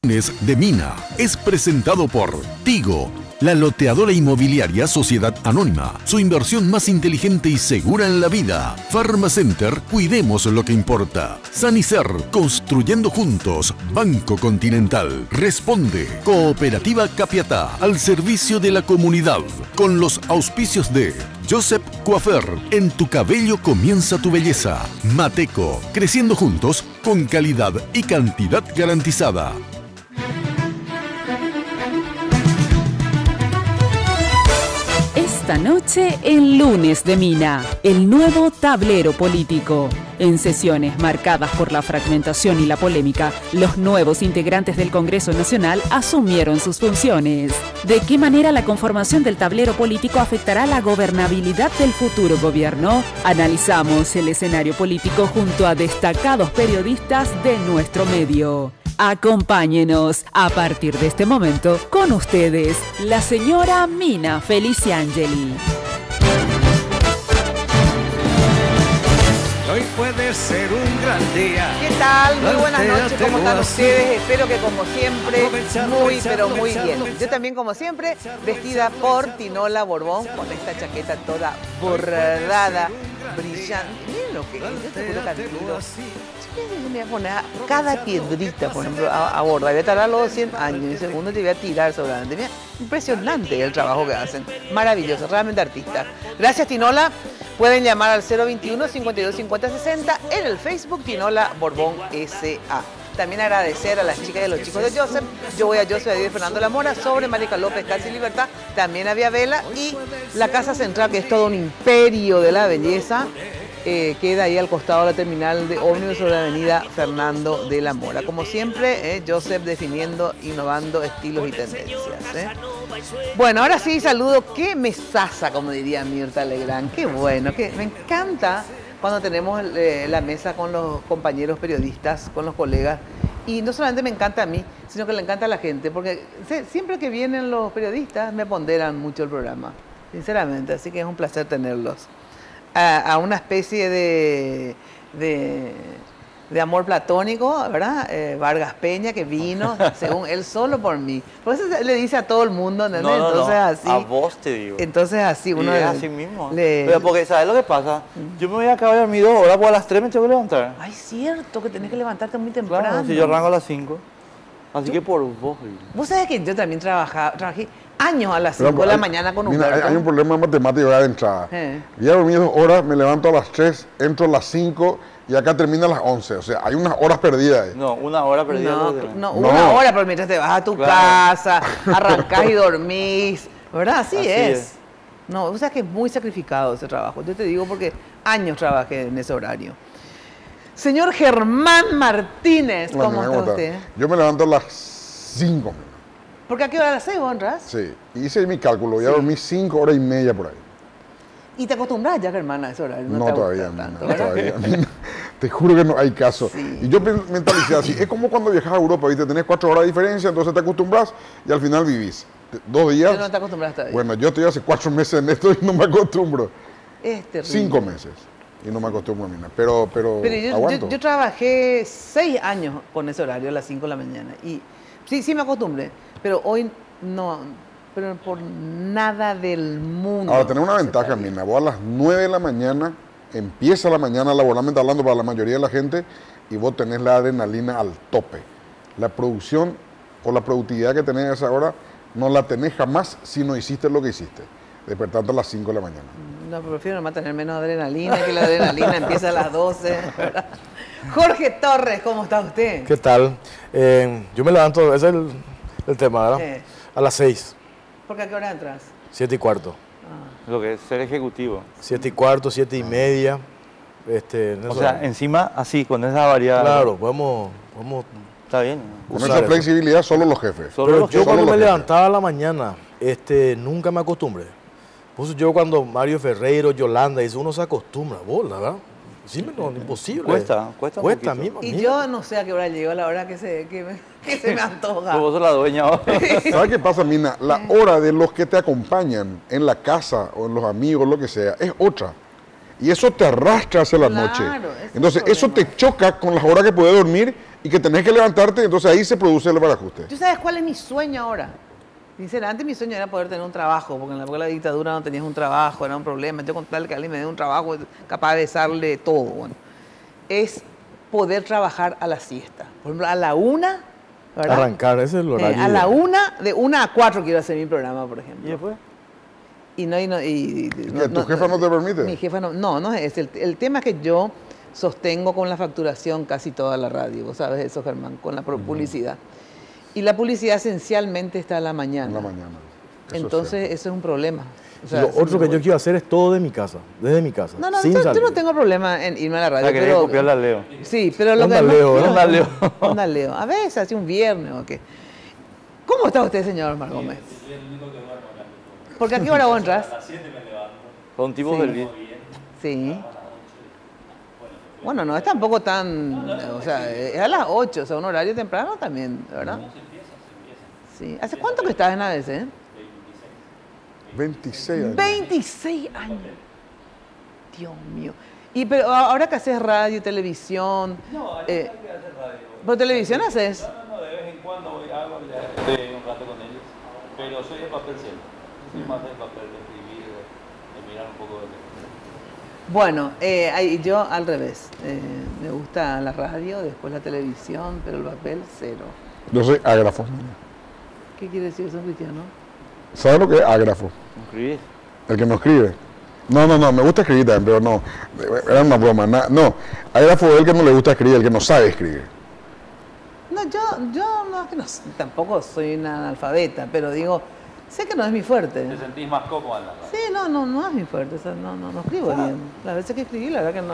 de Mina es presentado por Tigo, la loteadora inmobiliaria Sociedad Anónima. Su inversión más inteligente y segura en la vida. Pharmacenter, cuidemos lo que importa. Sanicer, construyendo juntos. Banco Continental, responde. Cooperativa Capiatá, al servicio de la comunidad. Con los auspicios de Joseph Coiffeur, en tu cabello comienza tu belleza. Mateco, creciendo juntos con calidad y cantidad garantizada. Esta noche en Lunes de Mina, el nuevo tablero político. En sesiones marcadas por la fragmentación y la polémica, los nuevos integrantes del Congreso Nacional asumieron sus funciones. ¿De qué manera la conformación del tablero político afectará la gobernabilidad del futuro gobierno? Analizamos el escenario político junto a destacados periodistas de nuestro medio. Acompáñenos a partir de este momento con ustedes, la señora Mina Feliciangeli. Hoy puede ser un gran día. ¿Qué tal? Muy buenas noches, ¿cómo están ustedes? Espero que como siempre, muy pero muy bien. Yo también como siempre, vestida por Tinola Borbón, con esta chaqueta toda bordada, brillante. Miren lo que es, yo te juro que yo me voy a poner cada piedrita, por ejemplo, a bordar. Voy a tardar los 100 años y segundo te voy a tirar seguramente. Mira, impresionante el trabajo que hacen. Maravilloso, realmente artistas. Gracias, Tinola. Pueden llamar al 021 52 50 60 en el Facebook Tinola Borbón S.A. También agradecer a las chicas y los chicos de Joseph. Yo voy a Joseph de Fernando Lamora, sobre Marica López, Casi Libertad. También había Vela y la Casa Central, que es todo un imperio de la belleza. Queda ahí al costado de la terminal de ómnibus sobre la avenida Fernando de la Mora. Como siempre, Joseph definiendo, innovando estilos y tendencias. Bueno, ahora sí saludo. Qué mesaza, como diría Mirta Legrand. Qué bueno, me encanta cuando tenemos la mesa con los compañeros periodistas, con los colegas. Y no solamente me encanta a mí, sino que le encanta a la gente, porque siempre que vienen los periodistas me ponderan mucho el programa, sinceramente. Así que es un placer tenerlos. A una especie de amor platónico, ¿verdad? Vargas Peña, que vino, según él, solo por mí. Por eso le dice a todo el mundo, ¿entendés? No, entonces así. A vos te digo. Entonces así uno. Y es así mismo. Pero porque, ¿sabes lo que pasa? Yo me voy a acabar de dormir 2 horas, porque a las 3 me tengo que levantar. Ay, cierto, que tenés que levantarte muy temprano. Claro, si yo arranco a las 5. Así que por vos. Vos sabés que yo también trabajé años a las 5 de la mañana con Humberto. Mira, hay un problema matemático ya de entrada. Ya dormí 2 horas, me levanto a las 3, entro a las 5 y acá termina a las 11. O sea, hay unas horas perdidas ahí. No, 1 hora perdida. No, 1 hora, pero mientras te vas a tu casa, arrancás y dormís, ¿verdad? Así es. No, o sea que es muy sacrificado ese trabajo. Yo te digo porque años trabajé en ese horario. Señor Germán Martínez, ¿cómo está usted? Yo me levanto a las 5. ¿Porque a qué hora? ¿A las 6 vos entras? Sí, hice mi cálculo, ya dormí 5 horas y media por ahí. ¿Y te acostumbras ya, Germán, a ese horario? No, todavía, todavía. Te juro que no hay caso. Sí. Y yo mentalicé así, es como cuando viajas a Europa, ¿viste? Tenés 4 horas de diferencia, entonces te acostumbras y al final vivís. 2 días. Pero no te acostumbras todavía. Bueno, yo estoy hace 4 meses en esto y no me acostumbro. Es terrible. 5 meses. Y no me acostumbro, Mina. Pero yo trabajé 6 años con ese horario a las 5 de la mañana. Y sí me acostumbré. Pero hoy no, pero por nada del mundo. Ahora, tenés una ventaja, Mina. Vos a las 9 de la mañana, empieza la mañana laboralmente hablando para la mayoría de la gente, y vos tenés la adrenalina al tope. La producción o la productividad que tenés a esa hora no la tenés jamás si no hiciste lo que hiciste. Despertando a las 5 de la mañana. No, prefiero nomás tener menos adrenalina, que la adrenalina empieza a las 12. Jorge Torres, ¿cómo está usted? ¿Qué tal? Yo me levanto, ese es el tema, ¿verdad? A las 6. ¿Por qué a qué hora entras? 7:15. Lo que es ser ejecutivo. 7:15, 7:30. O sea, encima así, con esa variedad. Claro, podemos está bien. Con esa flexibilidad, solo los jefes. Pero yo cuando me levantaba a la mañana, nunca me acostumbré. Pues yo cuando Mario Ferreiro, Yolanda, dice, uno se acostumbra, vos, ¿verdad? Sí, no, imposible. Cuesta a mí. Y yo no sé a qué hora llegó, la hora que se me antoja. Vos sos la dueña ahora. ¿Sabes qué pasa, Mina? La hora de los que te acompañan en la casa o en los amigos, lo que sea, es otra. Y eso te arrastra hacia la noche. Entonces, eso te choca con las horas que puedes dormir y que tenés que levantarte, entonces ahí se produce el barajuste. ¿Tú sabes cuál es mi sueño ahora? Sinceramente, mi sueño era poder tener un trabajo, porque en la época de la dictadura no tenías un trabajo, era un problema. Yo con tal que alguien me dé un trabajo, capaz de darle todo. Bueno, es poder trabajar a la siesta. Por ejemplo, a la 1, ¿verdad? Arrancar, ese es el horario. A la 1, de 1 a 4 quiero hacer mi programa, por ejemplo. ¿Y después? ¿Tu jefa no te permite? Mi jefa no es el tema es que yo sostengo con la facturación casi toda la radio, vos sabes eso, Germán, con la publicidad. Y la publicidad esencialmente está a la mañana. En la mañana. Entonces, eso es un problema. O sea, Lo otro que yo quiero hacer es todo de mi casa, desde mi casa. No, sin yo salir. no tengo problema en irme a la radio. querés copiarla a Leo. Sí, pero lo Onda que Leo, no, onda Leo. Onda Leo. A veces, así un viernes o qué. ¿Cómo está usted, señor Mar Gómez? Porque a qué hora vos entras? Son tipos Sí. del bien. Sí. Bueno, no es tampoco tan... O sea, es a las 8, o sea, un horario temprano también, ¿verdad? Sí. ¿Hace cuánto que estás en ABC? 26 años. 26 años. Dios mío. Y pero ahora que haces radio, televisión... ¿Pero televisión haces? No, de vez en cuando estoy un rato con ellos, pero soy de papel siempre. Soy más del papel, de escribir, de mirar un poco de... Bueno, yo al revés. Me gusta la radio, después la televisión, pero el papel, cero. Yo soy ágrafo. ¿Qué quiere decir eso, Cristiano? ¿Sabes lo que es ágrafo? ¿Escribís? El que no escribe. No, me gusta escribir también, pero no. Era una broma. No, ágrafo es el que no le gusta escribir, el que no sabe escribir. No, yo no, que no, tampoco soy una analfabeta, pero digo, sé que no es mi fuerte. ¿Te sentís más cómoda en la radio? Sí, no es mi fuerte, o sea, no escribo bien. Las veces que escribí, la verdad que no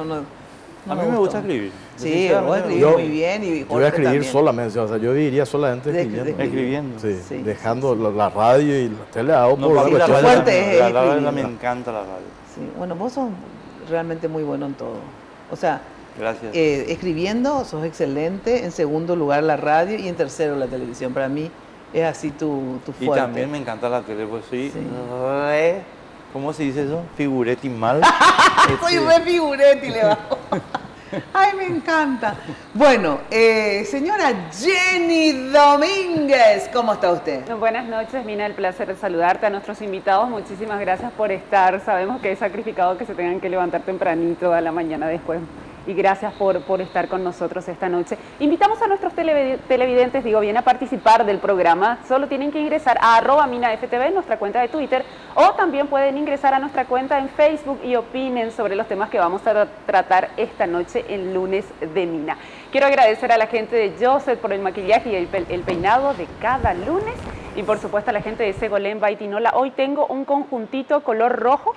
A mí me gusta escribir. Sí, vos escribís Yo- muy bien y Yo voy a escribir también. solamente, o sea, yo viviría solamente De escribiendo. Escribiendo. Sí, Sí, dejando la radio y la tele hago No, por para mí una la cuestión fuerte de- es radio, la escribir. me encanta la radio. Sí, bueno, vos sos realmente muy bueno en todo. O sea, Gracias. escribiendo sos excelente, en segundo lugar la radio y en tercero la televisión. Para mí es así tu Y fuerte. también me encanta la tele, pues soy Sí. re... ¿Cómo se dice eso? Figuretti mal. Soy re figuretti, le bajo. Ay, me encanta. Bueno, señora Jenny Domínguez, ¿cómo está usted? Buenas noches, Mina, el placer de saludarte a nuestros invitados. Muchísimas gracias por estar. Sabemos que es sacrificado que se tengan que levantar tempranito a la mañana después. Y gracias por estar con nosotros esta noche. Invitamos a nuestros televidentes, bien, a participar del programa. Solo tienen que ingresar a @MinaFTV, nuestra cuenta de Twitter, o también pueden ingresar a nuestra cuenta en Facebook y opinen sobre los temas que vamos a tratar esta noche en Lunes de Mina. Quiero agradecer a la gente de Joseph por el maquillaje y el peinado de cada lunes. Y por supuesto a la gente de Segolén Baitinola. Hoy tengo un conjuntito color rojo.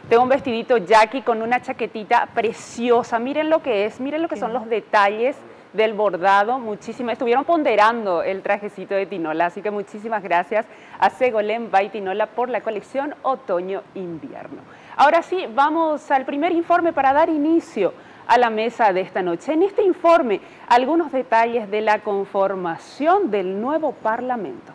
Tengo un vestidito Jackie con una chaquetita preciosa. Miren lo que es, miren lo que son los detalles del bordado. Muchísimas, estuvieron ponderando el trajecito de Tinola, así que muchísimas gracias a Segolén by Tinola por la colección Otoño-Invierno. Ahora sí, vamos al primer informe para dar inicio a la mesa de esta noche. En este informe, algunos detalles de la conformación del nuevo Parlamento.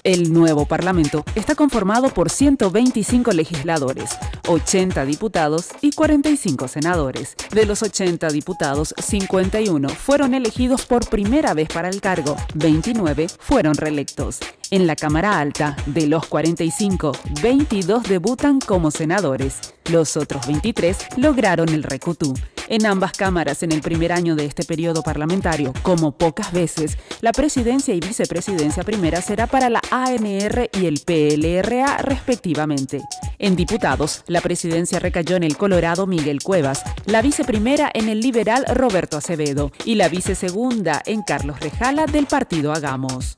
El nuevo Parlamento está conformado por 125 legisladores, 80 diputados y 45 senadores. De los 80 diputados, 51 fueron elegidos por primera vez para el cargo, 29 fueron reelectos. En la Cámara Alta, de los 45, 22 debutan como senadores. Los otros 23 lograron el recutú. En ambas cámaras, en el primer año de este periodo parlamentario, como pocas veces, la presidencia y vicepresidencia primera será para la ANR y el PLRA respectivamente. En diputados, la presidencia recayó en el colorado Miguel Cuevas, la viceprimera en el liberal Roberto Acevedo y la vicesegunda en Carlos Rejala del partido Hagamos.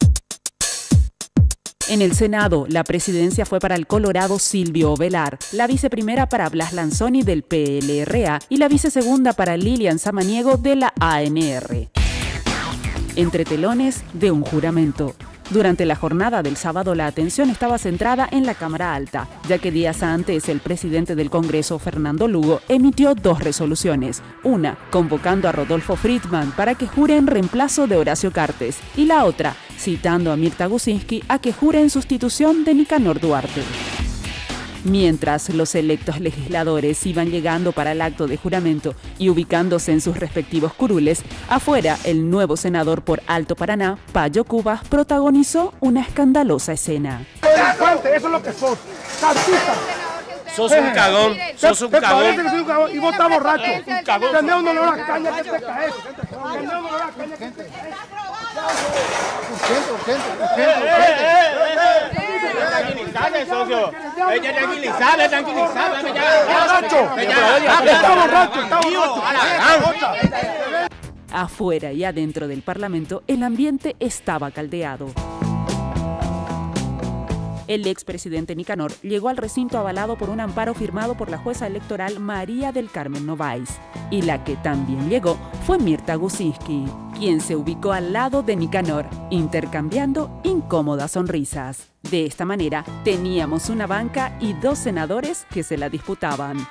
En el Senado, la presidencia fue para el colorado Silvio Ovelar, la viceprimera para Blas Lanzoni del PLRA y la vicesegunda para Lilian Samaniego de la ANR. Entre telones de un juramento. Durante la jornada del sábado, la atención estaba centrada en la Cámara Alta, ya que días antes el presidente del Congreso, Fernando Lugo, emitió 2 resoluciones. Una, convocando a Rodolfo Friedman para que jure en reemplazo de Horacio Cartes, y la otra, citando a Mirta Gusinski a que jure en sustitución de Nicanor Duarte. Mientras los electos legisladores iban llegando para el acto de juramento y ubicándose en sus respectivos curules, afuera el nuevo senador por Alto Paraná, Payo Cubas, protagonizó una escandalosa escena. Delincuente, eso es lo que sos. Saltista. Sos un cagón, sos un cagón. Que soy un cagón y vos estás borracho. Tenés un olor a caña que te caes. Tenés un olor a caña que te caes. Tranquilizate, socio. Tranquilizate. Está borracho. Afuera y adentro del Parlamento, el ambiente estaba caldeado. El expresidente Nicanor llegó al recinto avalado por un amparo firmado por la jueza electoral María del Carmen Novaes. Y la que también llegó fue Mirta Gusinski, quien se ubicó al lado de Nicanor, intercambiando incómodas sonrisas. De esta manera, teníamos una banca y 2 senadores que se la disputaban.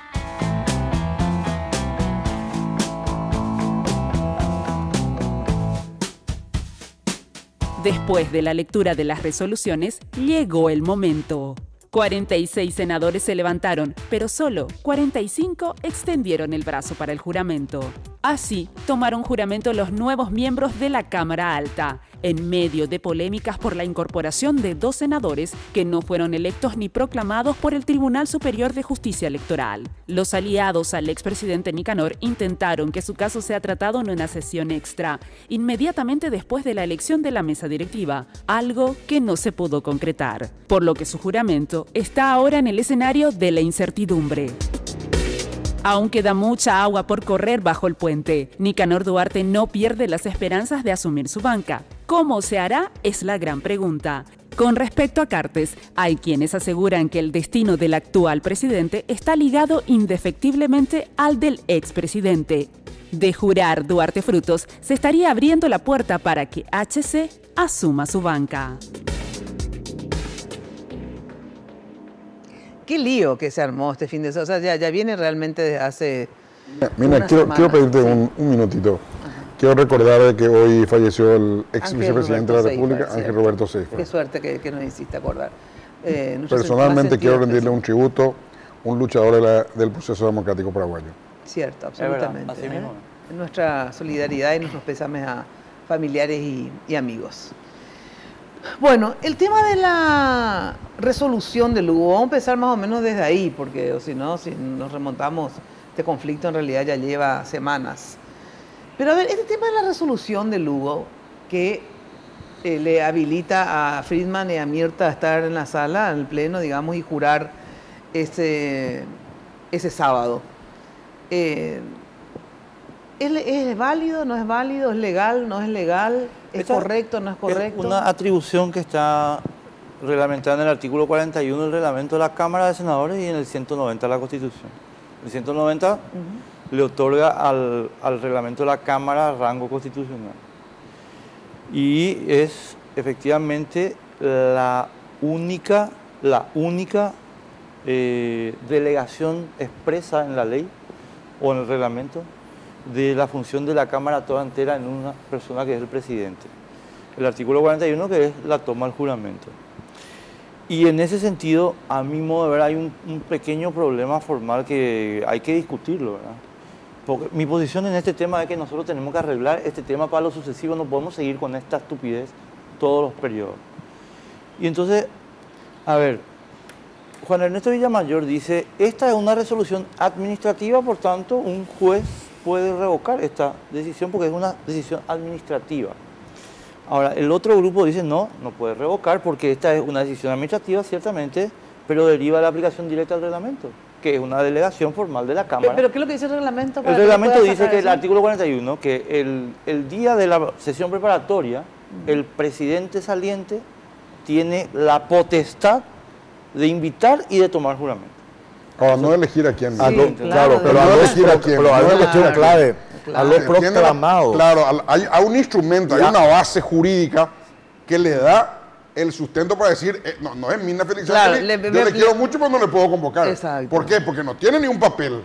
Después de la lectura de las resoluciones, llegó el momento. 46 senadores se levantaron, pero solo 45 extendieron el brazo para el juramento. Así, tomaron juramento los nuevos miembros de la Cámara Alta, en medio de polémicas por la incorporación de 2 senadores que no fueron electos ni proclamados por el Tribunal Superior de Justicia Electoral. Los aliados al expresidente Nicanor intentaron que su caso sea tratado en una sesión extra, inmediatamente después de la elección de la mesa directiva, algo que no se pudo concretar, por lo que su juramento está ahora en el escenario de la incertidumbre. Aún queda mucha agua por correr bajo el puente, Nicanor Duarte no pierde las esperanzas de asumir su banca. ¿Cómo se hará? Es la gran pregunta. Con respecto a Cartes, hay quienes aseguran que el destino del actual presidente está ligado indefectiblemente al del expresidente. De jurar Duarte Frutos, se estaría abriendo la puerta para que HC asuma su banca. Qué lío que se armó este fin de semana. O sea, ya viene realmente desde hace. Mira, quiero pedirte un minutito. Ajá. Quiero recordar de que hoy falleció el ex vicepresidente de la República, Ángel Roberto Seifert. Qué suerte que nos hiciste acordar. Personalmente quiero rendirle un tributo, un luchador del proceso democrático paraguayo. Cierto, absolutamente. Nuestra solidaridad y nuestros pésames a familiares y amigos. Bueno, el tema de la resolución del Lugo, vamos a empezar más o menos desde ahí, porque si no, si nos remontamos, este conflicto en realidad ya lleva semanas. Pero a ver, este tema de la resolución del Lugo, que le habilita a Friedman y a Mirta a estar en la sala, en el pleno, digamos, y jurar ese sábado. ¿Es válido? ¿No es válido? ¿Es legal? ¿No es legal? ¿Es correcto? ¿No es correcto? Es una atribución que está reglamentada en el artículo 41 del reglamento de la Cámara de Senadores y en el 190 de la Constitución. El 190 le otorga al reglamento de la Cámara rango constitucional. Y es efectivamente la única delegación expresa en la ley o en el reglamento de la función de la Cámara toda entera en una persona que es el presidente. El artículo 41, que es la toma del juramento. Y en ese sentido, a mi modo de ver, hay un pequeño problema formal que hay que discutirlo, ¿verdad? Porque mi posición en este tema es que nosotros tenemos que arreglar este tema para lo sucesivo, no podemos seguir con esta estupidez todos los periodos. Y entonces, a ver, Juan Ernesto Villamayor dice, esta es una resolución administrativa, por tanto, un juez puede revocar esta decisión porque es una decisión administrativa. Ahora, el otro grupo dice, no puede revocar porque esta es una decisión administrativa, ciertamente, pero deriva de la aplicación directa del reglamento, que es una delegación formal de la Cámara. ¿Pero qué es lo que dice el reglamento? El reglamento dice que el artículo 41, que el día de la sesión preparatoria, el presidente saliente tiene la potestad de invitar y de tomar juramento. Ahora, no elegir a quién. Sí, claro, pero no elegir a quién. Pero hay una cuestión clave. A los proclamados. Claro, hay un instrumento, hay una base jurídica que le da el sustento para decir, no es Mirna Feliciano, yo le quiero mucho, pero no le puedo convocar. Exacto. ¿Por qué? Porque no tiene ni un papel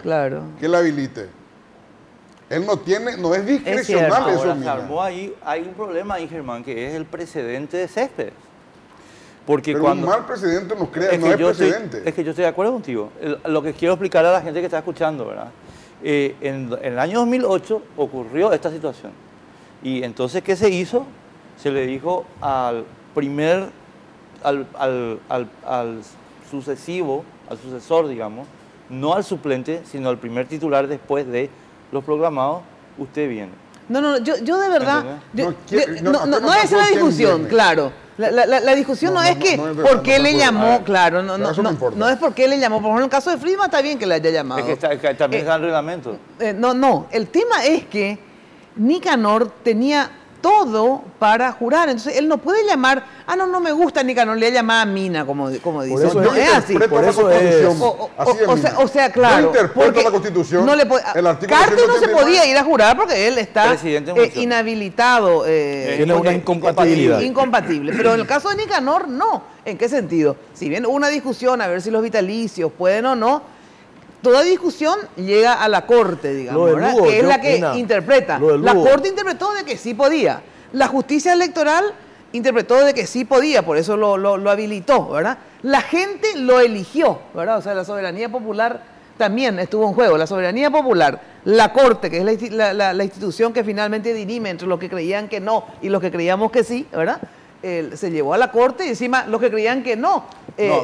que le habilite. Él no tiene, no es discrecional eso. Ahora, hay un problema ahí, Germán, que es el precedente de Céspedes. Porque pero cuando, un mal presidente no es presidente. Es que yo estoy de acuerdo contigo. Lo que quiero explicar a la gente que está escuchando, ¿verdad? En el año 2008 ocurrió esta situación. Y entonces, ¿qué se hizo? Se le dijo al sucesor, digamos, no al suplente, sino al primer titular después de los proclamados, usted viene. No, yo de verdad, no es la discusión, claro. La discusión no es que por qué le llamó, claro, no es por qué le llamó. Por ejemplo, en el caso de Friedman está bien que le haya llamado. Es que también está en el reglamento. No, el tema es que Nicanor tenía todo para jurar, entonces él no puede llamar, no me gusta Nicanor, le llama a Mina, como dice. Por eso es así. Por eso es. O sea, claro. Yo interpreto la Constitución. No le el artículo Cartes no se podía ir a jurar porque él está inhabilitado. Tiene una incompatibilidad. Incompatible. Pero en el caso de Nicanor, no. ¿En qué sentido? Si bien hubo una discusión a ver si los vitalicios pueden o no, toda discusión llega a la Corte, digamos, ¿verdad? Lugo, que es la que interpreta. La Corte interpretó de que sí podía. La justicia electoral interpretó de que sí podía, por eso lo habilitó, ¿verdad? La gente lo eligió, ¿verdad? O sea, la soberanía popular también estuvo en juego. La soberanía popular, la Corte, que es la institución que finalmente dirime entre los que creían que no y los que creíamos que sí, ¿verdad? Se llevó a la Corte y encima los que creían que no,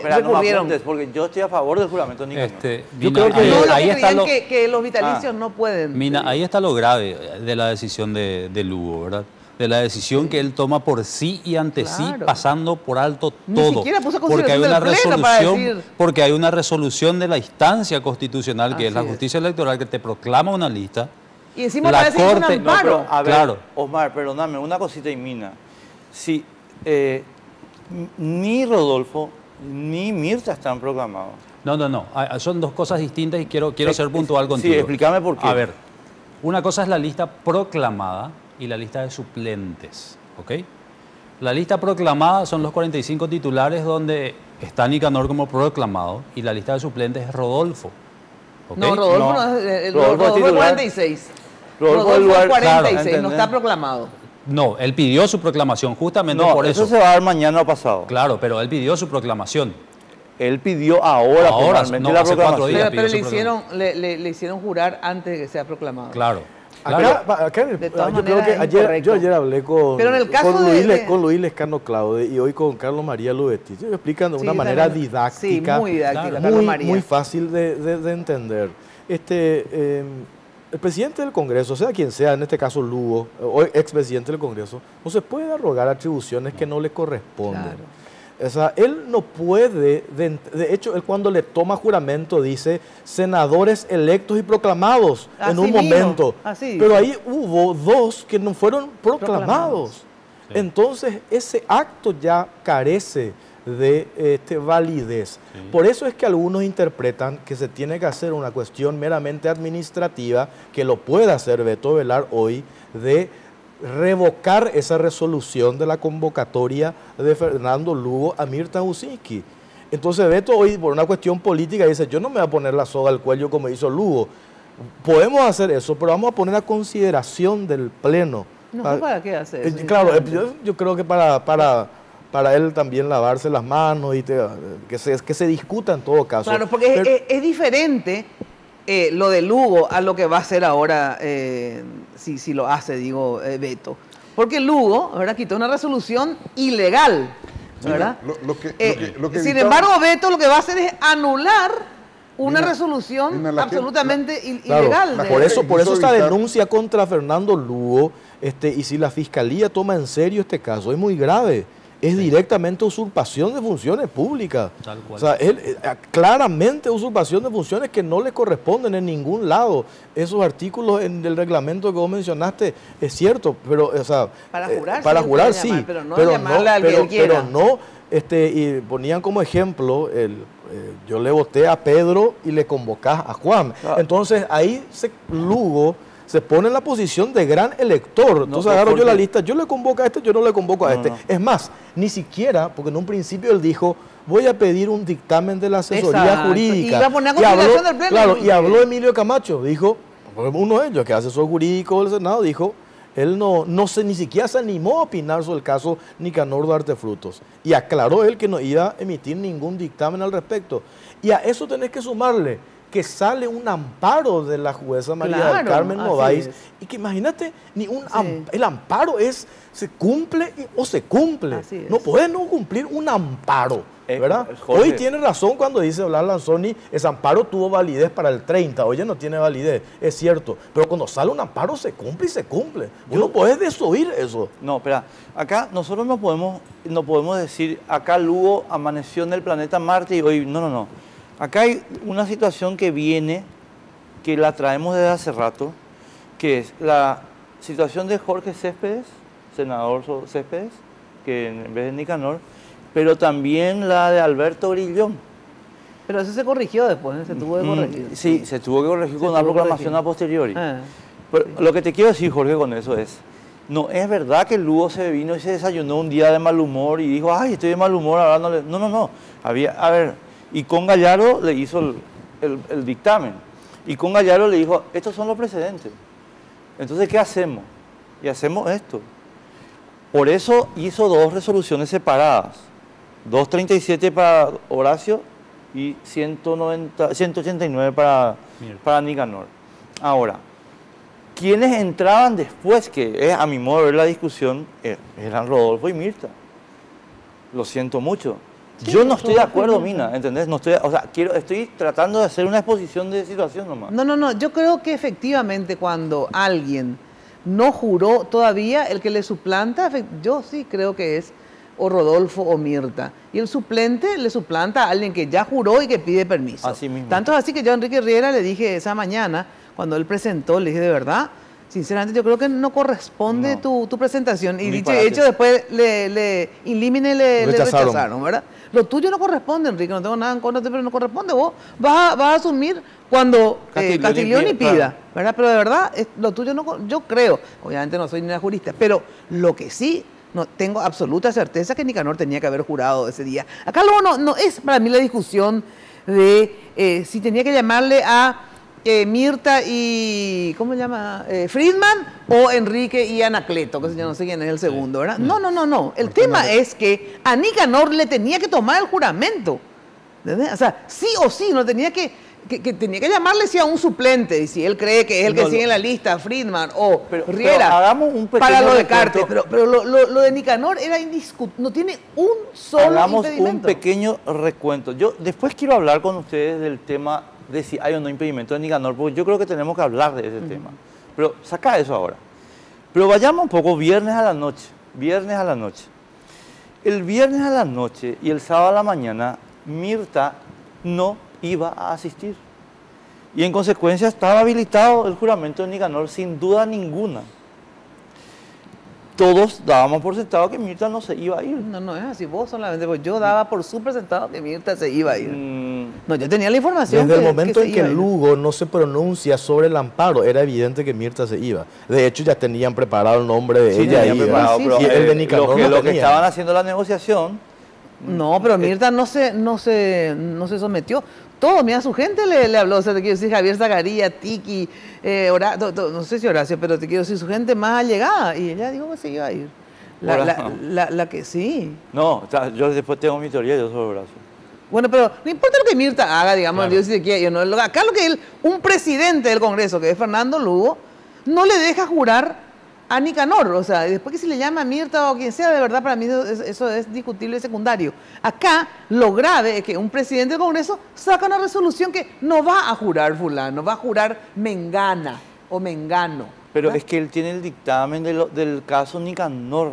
recurrieron. No, porque yo estoy a favor del juramento Nicanor. Yo creo que ahí está que los vitalicios no pueden. Mina, ahí está lo grave de la decisión de Lugo, ¿verdad? De la decisión que él toma por sí y ante sí, pasando por alto todo. Ni siquiera puso consideración porque hay una resolución de la instancia constitucional, que es la justicia electoral, que te proclama una lista. Y encima parece que es un amparo. No, pero, a ver, Osmar, perdóname, una cosita y Mina. Si ni Rodolfo ni Mirta están proclamados. No. Son dos cosas distintas y quiero ser puntual contigo. Sí, explícame por qué. A ver, una cosa es la lista proclamada y la lista de suplentes, ¿ok? La lista proclamada son los 45 titulares donde está Nicanor como proclamado y la lista de suplentes es Rodolfo. ¿Okay? No, Rodolfo es 46. Rodolfo es 46, no está proclamado. No, él pidió su proclamación justamente por eso. Eso se va a dar mañana o pasado. Claro, pero él pidió su proclamación. Él pidió ahora no, la hace 4 días. Pero le hicieron jurar antes de que sea proclamado. Claro. De todas maneras, yo ayer hablé con Luis Lescano Claude y hoy con Carlos María Lubetti. Ellos explican de una manera didáctica, muy didáctica, muy fácil de entender. El presidente del Congreso, sea quien sea, en este caso Lugo, o expresidente del Congreso, no se puede arrogar atribuciones que no le corresponden. Claro. O sea, él no puede, de hecho, él cuando le toma juramento dice senadores electos y proclamados en un momento. Pero ahí hubo 2 que no fueron proclamados. Sí. Entonces, ese acto ya carece de validez. Sí. Por eso es que algunos interpretan que se tiene que hacer una cuestión meramente administrativa, que lo puede hacer Beto Velar hoy, de revocar esa resolución de la convocatoria de Fernando Lugo a Mirta Jusinski. Entonces Beto hoy, por una cuestión política, dice, yo no me voy a poner la soga al cuello como hizo Lugo. Podemos hacer eso, pero vamos a poner a consideración del Pleno. No sé para qué hacer eso. Claro, yo creo que para él también lavarse las manos y que se discuta en todo caso. Claro, porque es diferente lo de Lugo a lo que va a hacer ahora, si lo hace, Beto. Porque Lugo, ¿verdad?, quitó una resolución ilegal, ¿verdad? Sin embargo, Beto lo que va a hacer es anular una resolución absolutamente ilegal. Por eso esta denuncia contra Fernando Lugo, y si la Fiscalía toma en serio este caso, es muy grave. Es directamente usurpación de funciones públicas. Tal cual. O sea, claramente usurpación de funciones que no le corresponden en ningún lado. Esos artículos en el reglamento que vos mencionaste es cierto, pero para jurar sí, pero no y ponían como ejemplo yo le voté a Pedro y le convocás a Juan. Entonces ahí Lugo se pone en la posición de gran elector. Entonces agarro yo la lista, yo le convoco a este, yo no le convoco a este. Es más, ni siquiera, porque en un principio él dijo, voy a pedir un dictamen de la asesoría jurídica. Y va a poner a consideración del Pleno. Claro, y habló Emilio Camacho, dijo, uno de ellos que es asesor jurídico del Senado, dijo, Él ni siquiera se animó a opinar sobre el caso Nicanor Duarte Frutos. Y aclaró él que no iba a emitir ningún dictamen al respecto. Y a eso tenés que sumarle que sale un amparo de la jueza María del Carmen Novaes. Y que imagínate, el amparo se cumple o se cumple. No puede no cumplir un amparo, ¿verdad? Hoy tiene razón cuando dice Blas Lanzoni, ese amparo tuvo validez para el 30, oye, no tiene validez, es cierto. Pero cuando sale un amparo se cumple y se cumple. Uno puede desoír eso. No, espera, acá nosotros no podemos decir, acá Lugo amaneció en el planeta Marte y hoy, no. Acá hay una situación que viene, que la traemos desde hace rato, que es la situación de Jorge Céspedes, senador Céspedes, que en vez de Nicanor, pero también la de Alberto Grillón. Pero eso se corrigió después, se tuvo que corregir. Sí, se tuvo que corregir con una proclamación a posteriori. Pero lo que te quiero decir, Jorge, con eso es, no es verdad que Lugo se vino y se desayunó un día de mal humor y dijo, ay, estoy de mal humor, ahora no le... No. Y con Gallardo le hizo el dictamen. Y con Gallardo le dijo, estos son los precedentes. Entonces, ¿qué hacemos? Y hacemos esto. Por eso hizo 2 resoluciones separadas. 237 para Horacio y 189 para Nicanor. Ahora, quienes entraban después, que es a mi modo de ver la discusión, eran Rodolfo y Mirta. Lo siento mucho. Sí, yo no estoy de acuerdo, Mina, ¿entendés? Estoy tratando de hacer una exposición de situación nomás. No, yo creo que efectivamente cuando alguien no juró todavía, el que le suplanta, yo sí creo que es o Rodolfo o Mirta. Y el suplente le suplanta a alguien que ya juró y que pide permiso. Así mismo. Tanto es así que yo a Enrique Riera le dije esa mañana, cuando él presentó, le dije, de verdad, sinceramente yo creo que no corresponde tu presentación. Y dicho y hecho, después le rechazaron, ¿verdad? Lo tuyo no corresponde, Enrique, no tengo nada en contra, pero no corresponde. Vos vas a asumir cuando Castiglioni pida, ¿verdad? Pero de verdad, lo tuyo no, yo creo, obviamente no soy ni una jurista, pero lo que sí, no tengo absoluta certeza que Nicanor tenía que haber jurado ese día. Acá luego no es para mí la discusión de si tenía que llamarle a Mirta y, ¿cómo se llama? Friedman o Enrique y Anacleto, que yo no sé quién es el segundo, ¿verdad? No. El tema es que a Nicanor le tenía que tomar el juramento. ¿Entendés? O sea, sí o sí, no tenía que tenía que llamarle si a un suplente, y si él cree que es el que sigue en la lista, Friedman o Riera, hagamos un pequeño para lo de Cartes, pero lo de Nicanor era indiscutible, no tiene un solo hagamos impedimento. Un pequeño recuento. Yo después quiero hablar con ustedes del tema de si hay o no impedimento de Nicanor, porque yo creo que tenemos que hablar de ese tema. Pero saca eso ahora. Pero vayamos un poco viernes a la noche. El viernes a la noche y el sábado a la mañana, Mirta no iba a asistir. Y en consecuencia estaba habilitado el juramento de Nicanor sin duda ninguna. Todos dábamos por sentado que Mirta no se iba a ir. No es así, vos solamente, pues yo daba por súper sentado que Mirta se iba a ir. No, yo tenía la información. Desde el momento en que Lugo no se pronuncia sobre el amparo, era evidente que Mirta se iba. De hecho, ya tenían preparado el nombre de ella ahí. Pero y el de Nicanor lo que estaban haciendo la negociación. No, pero Mirta no se sometió. Todo, mira, su gente le habló, o sea, te quiero decir, Javier Zacarías, Tiki, no sé si Horacio, pero te quiero decir, su gente más allegada, y ella dijo que se iba a ir. La que sí. No, yo después tengo mi teoría, yo soy Horacio. Bueno, pero no importa lo que Mirta haga, digamos, claro. Dios si se quiere, no, acá lo que un presidente del Congreso, que es Fernando Lugo, no le deja jurar a Nicanor, o sea, después que si le llama a Mirta o quien sea, de verdad para mí eso es discutible y secundario. Acá lo grave es que un presidente del Congreso saca una resolución que no va a jurar fulano, va a jurar Mengana o Mengano. Pero es que él tiene el dictamen del caso Nicanor.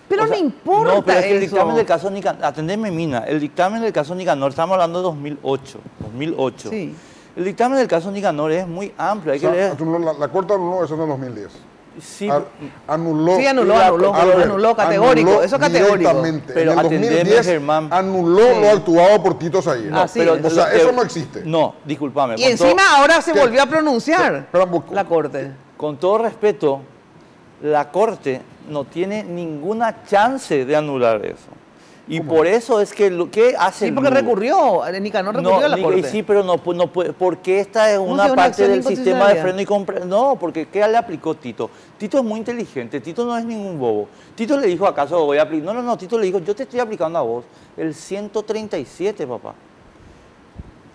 Pero o sea, no importa no, pero es que el eso. dictamen del caso Nicanor, atendeme Mina, el dictamen del caso Nicanor, estamos hablando de 2008. Sí. El dictamen del caso Nicanor es muy amplio, hay que leer. La Corte anuló eso en el 2010. Sí, anuló categórico, eso categórico. Pero en el 2010 Germán, anuló lo actuado por Tito Zahir. No, pero, o sea, eso no existe. No, discúlpame. Y encima ahora se volvió a pronunciar la Corte. Con todo respeto, la Corte no tiene ninguna chance de anular eso. Y por eso es que lo que hace... Sí, porque recurrió, Nicanor recurrió a la Corte. Sí, pero no puede, porque esta es una parte del sistema de freno y compra. No, porque ¿qué le aplicó Tito? Tito es muy inteligente, Tito no es ningún bobo. Tito le dijo, ¿acaso voy a aplicar? No, Tito le dijo, yo te estoy aplicando a vos el 137, papá.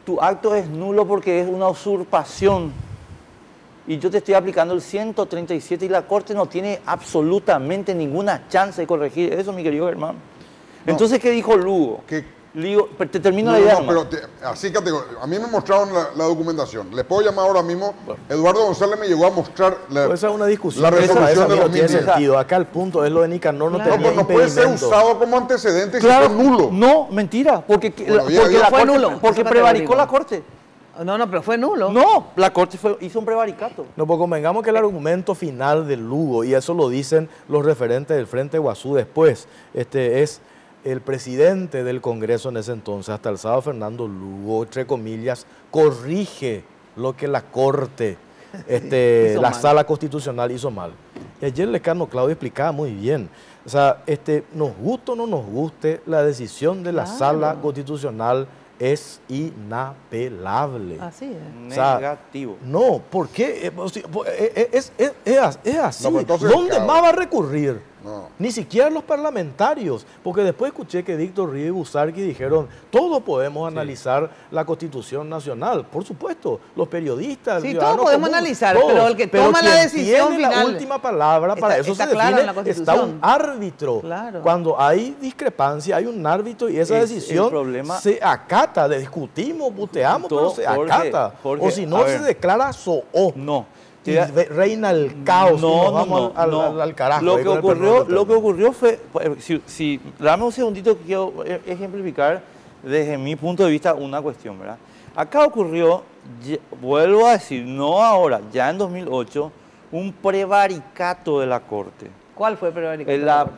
Tu acto es nulo porque es una usurpación. Y yo te estoy aplicando el 137 y la Corte no tiene absolutamente ninguna chance de corregir eso, mi querido hermano. No. Entonces, ¿qué dijo Lugo? Te termino la idea. Pero así categórico. A mí me mostraron la documentación. Les puedo llamar ahora mismo. Bueno. Eduardo González me llegó a mostrar esa es una discusión. La resolución de los tiene sentido. Acá el punto es lo de Nicanor, no tenía impedimento. No puede ser usado como antecedente y ser nulo. No, mentira. Porque fue nulo. Porque prevaricó la Corte. No, pero fue nulo. No, la Corte hizo un prevaricato. No, pues convengamos que el argumento final del Lugo, y eso lo dicen los referentes del Frente Guazú después, es el presidente del Congreso en ese entonces, hasta el sábado, Fernando Lugo, entre comillas, corrige lo que la Corte, la Sala Constitucional hizo mal. Y ayer el decano Claudio explicaba muy bien. O sea, nos guste o no nos guste, la decisión de la Sala Constitucional es inapelable. Así es. O sea, negativo. No, ¿por qué? Es así. No, ¿dónde más va a recurrir? No. Ni siquiera los parlamentarios, porque después escuché que Víctor Ríos y Busarqui dijeron, todos podemos analizar la Constitución Nacional, por supuesto, los periodistas, sí, todos podemos analizar, pero el que toma la decisión tiene final, la última palabra, para eso se define, está un árbitro. Claro. Cuando hay discrepancia, hay un árbitro y esa decisión se acata, discutimos, buteamos, pero se acata. Jorge, o si no, se declara SOO. No. Y reina el caos. Al carajo. Lo que ocurrió fue, dame un segundito que quiero ejemplificar desde mi punto de vista una cuestión, ¿verdad? Acá ocurrió, vuelvo a decir, no ahora, ya en 2008, un prevaricato de la Corte. ¿Cuál fue el prevaricato?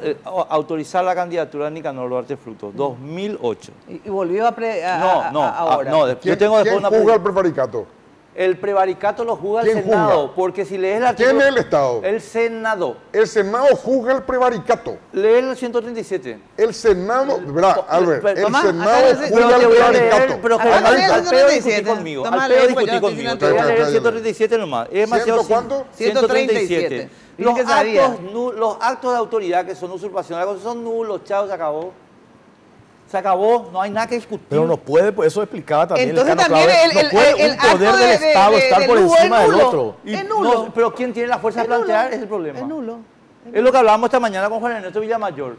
Autorizar la candidatura de Nicanor Duarte Frutos, 2008. ¿Y volvió ahora? ¿Quién juzga el prevaricato? El prevaricato lo juzga el Senado, juzga? porque si lees el artículo... ¿Quién es el Estado? El Senado. El Senado juzga el prevaricato. Lee el 137. El Senado, ¿verdad, Albert? El Senado juzga el prevaricato. Pero al pedo discutí conmigo. Al pedo discutí conmigo. Te voy a leer el 137 nomás. Es demasiado. ¿Cuánto? 137. Los actos de autoridad que son usurpación de la Constitución son nulos, chao, se acabó. Se acabó, no hay nada que discutir. Pero no puede, pues eso explicaba también. Entonces también no puede un poder del Estado estar por encima del otro. Es nulo. No, pero ¿quién tiene la fuerza de plantear? Es el problema. Es nulo. Es lo que hablábamos esta mañana con Juan Ernesto Villamayor.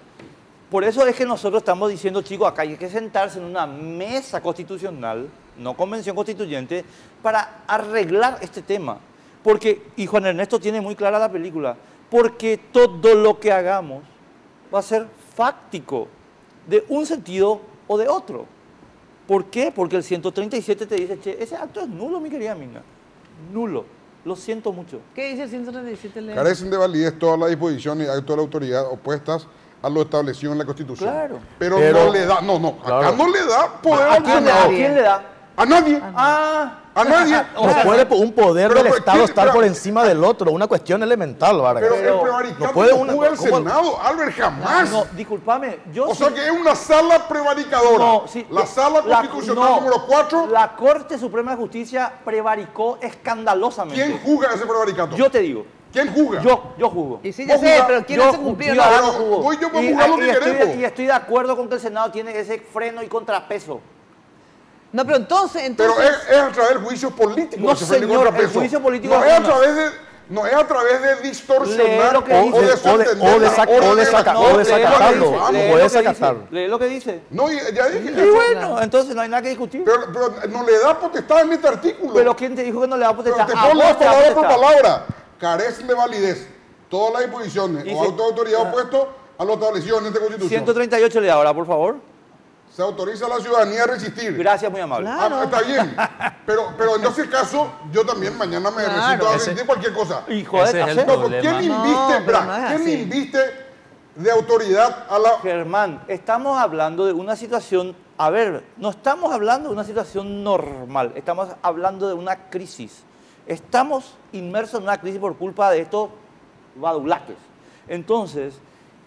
Por eso es que nosotros estamos diciendo, chicos, acá hay que sentarse en una mesa constitucional, no convención constituyente, para arreglar este tema. Porque, y Juan Ernesto tiene muy clara la película, porque todo lo que hagamos va a ser fáctico, de un sentido o de otro. ¿Por qué? Porque el 137 te dice, che, ese acto es nulo, mi querida Mina. Nulo. Lo siento mucho. ¿Qué dice el 137? Carecen de validez todas las disposiciones y actos de la autoridad opuestas a lo establecido en la Constitución. Claro. Pero no le da, acá no le da poder al Senado. ¿A quién le da? A nadie. A nadie. No puede un poder del Estado estar por encima del otro, una cuestión elemental, Vargas. Pero el prevaricato no juega el Senado, Albert, jamás. No, discúlpame. O sea que es una sala prevaricadora. No, sí, la sala constitucional número 4. La Corte Suprema de Justicia prevaricó escandalosamente. ¿Quién juzga ese prevaricato? Yo te digo. ¿Quién juzga? Yo juzgo. Y sí, ya sé, pero ¿quién hace cumplir la ley? Voy yo para juzgar lo que queremos. Y estoy de acuerdo con que el Senado tiene ese freno y contrapeso. No, pero entonces... Pero es a través del juicio político. No, señor, el juicio político... No es a través de distorsionar o de desacatar. Lee lo que dice. No, ya dije. Y bueno, entonces no hay nada que discutir. Pero no le da potestad en este artículo. Pero ¿quién te dijo que no le da potestad? Pero te pongo palabra por palabra. Carecen de validez todas las disposiciones o actos de autoridad opuestos a lo establecido en esta Constitución. 138 le da ahora, por favor. Se autoriza a la ciudadanía a resistir. Gracias, muy amable. Claro. Está bien. Pero en ese caso, yo también mañana me resisto a resistir cualquier cosa. Y joder, ¿quién inviste de autoridad a la... Germán, estamos hablando de una situación... A ver, no estamos hablando de una situación normal. Estamos hablando de una crisis. Estamos inmersos en una crisis por culpa de estos badulaques. Entonces,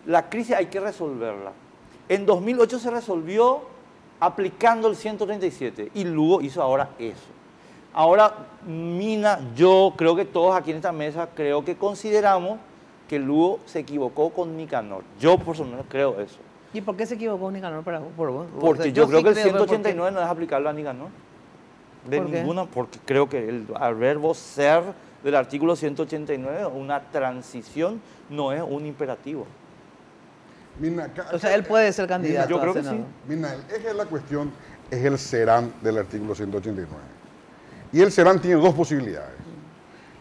la crisis hay que resolverla. En 2008 se resolvió aplicando el 137 y Lugo hizo ahora eso. Ahora, Mina, yo creo que todos aquí en esta mesa creo que consideramos que Lugo se equivocó con Nicanor. Yo por lo menos creo eso. ¿Y por qué se equivocó Nicanor por vos? Porque O sea, yo creo sí que el creo 189 no es aplicable a Nicanor. De ¿Por qué? ninguna, porque creo que el verbo ser del artículo 189, una transición, no es un imperativo. Mina, O sea, él puede ser candidato. Yo creo a que senador. sí. Mina, el eje de la cuestión es el serán del artículo 189. Y el serán tiene dos posibilidades.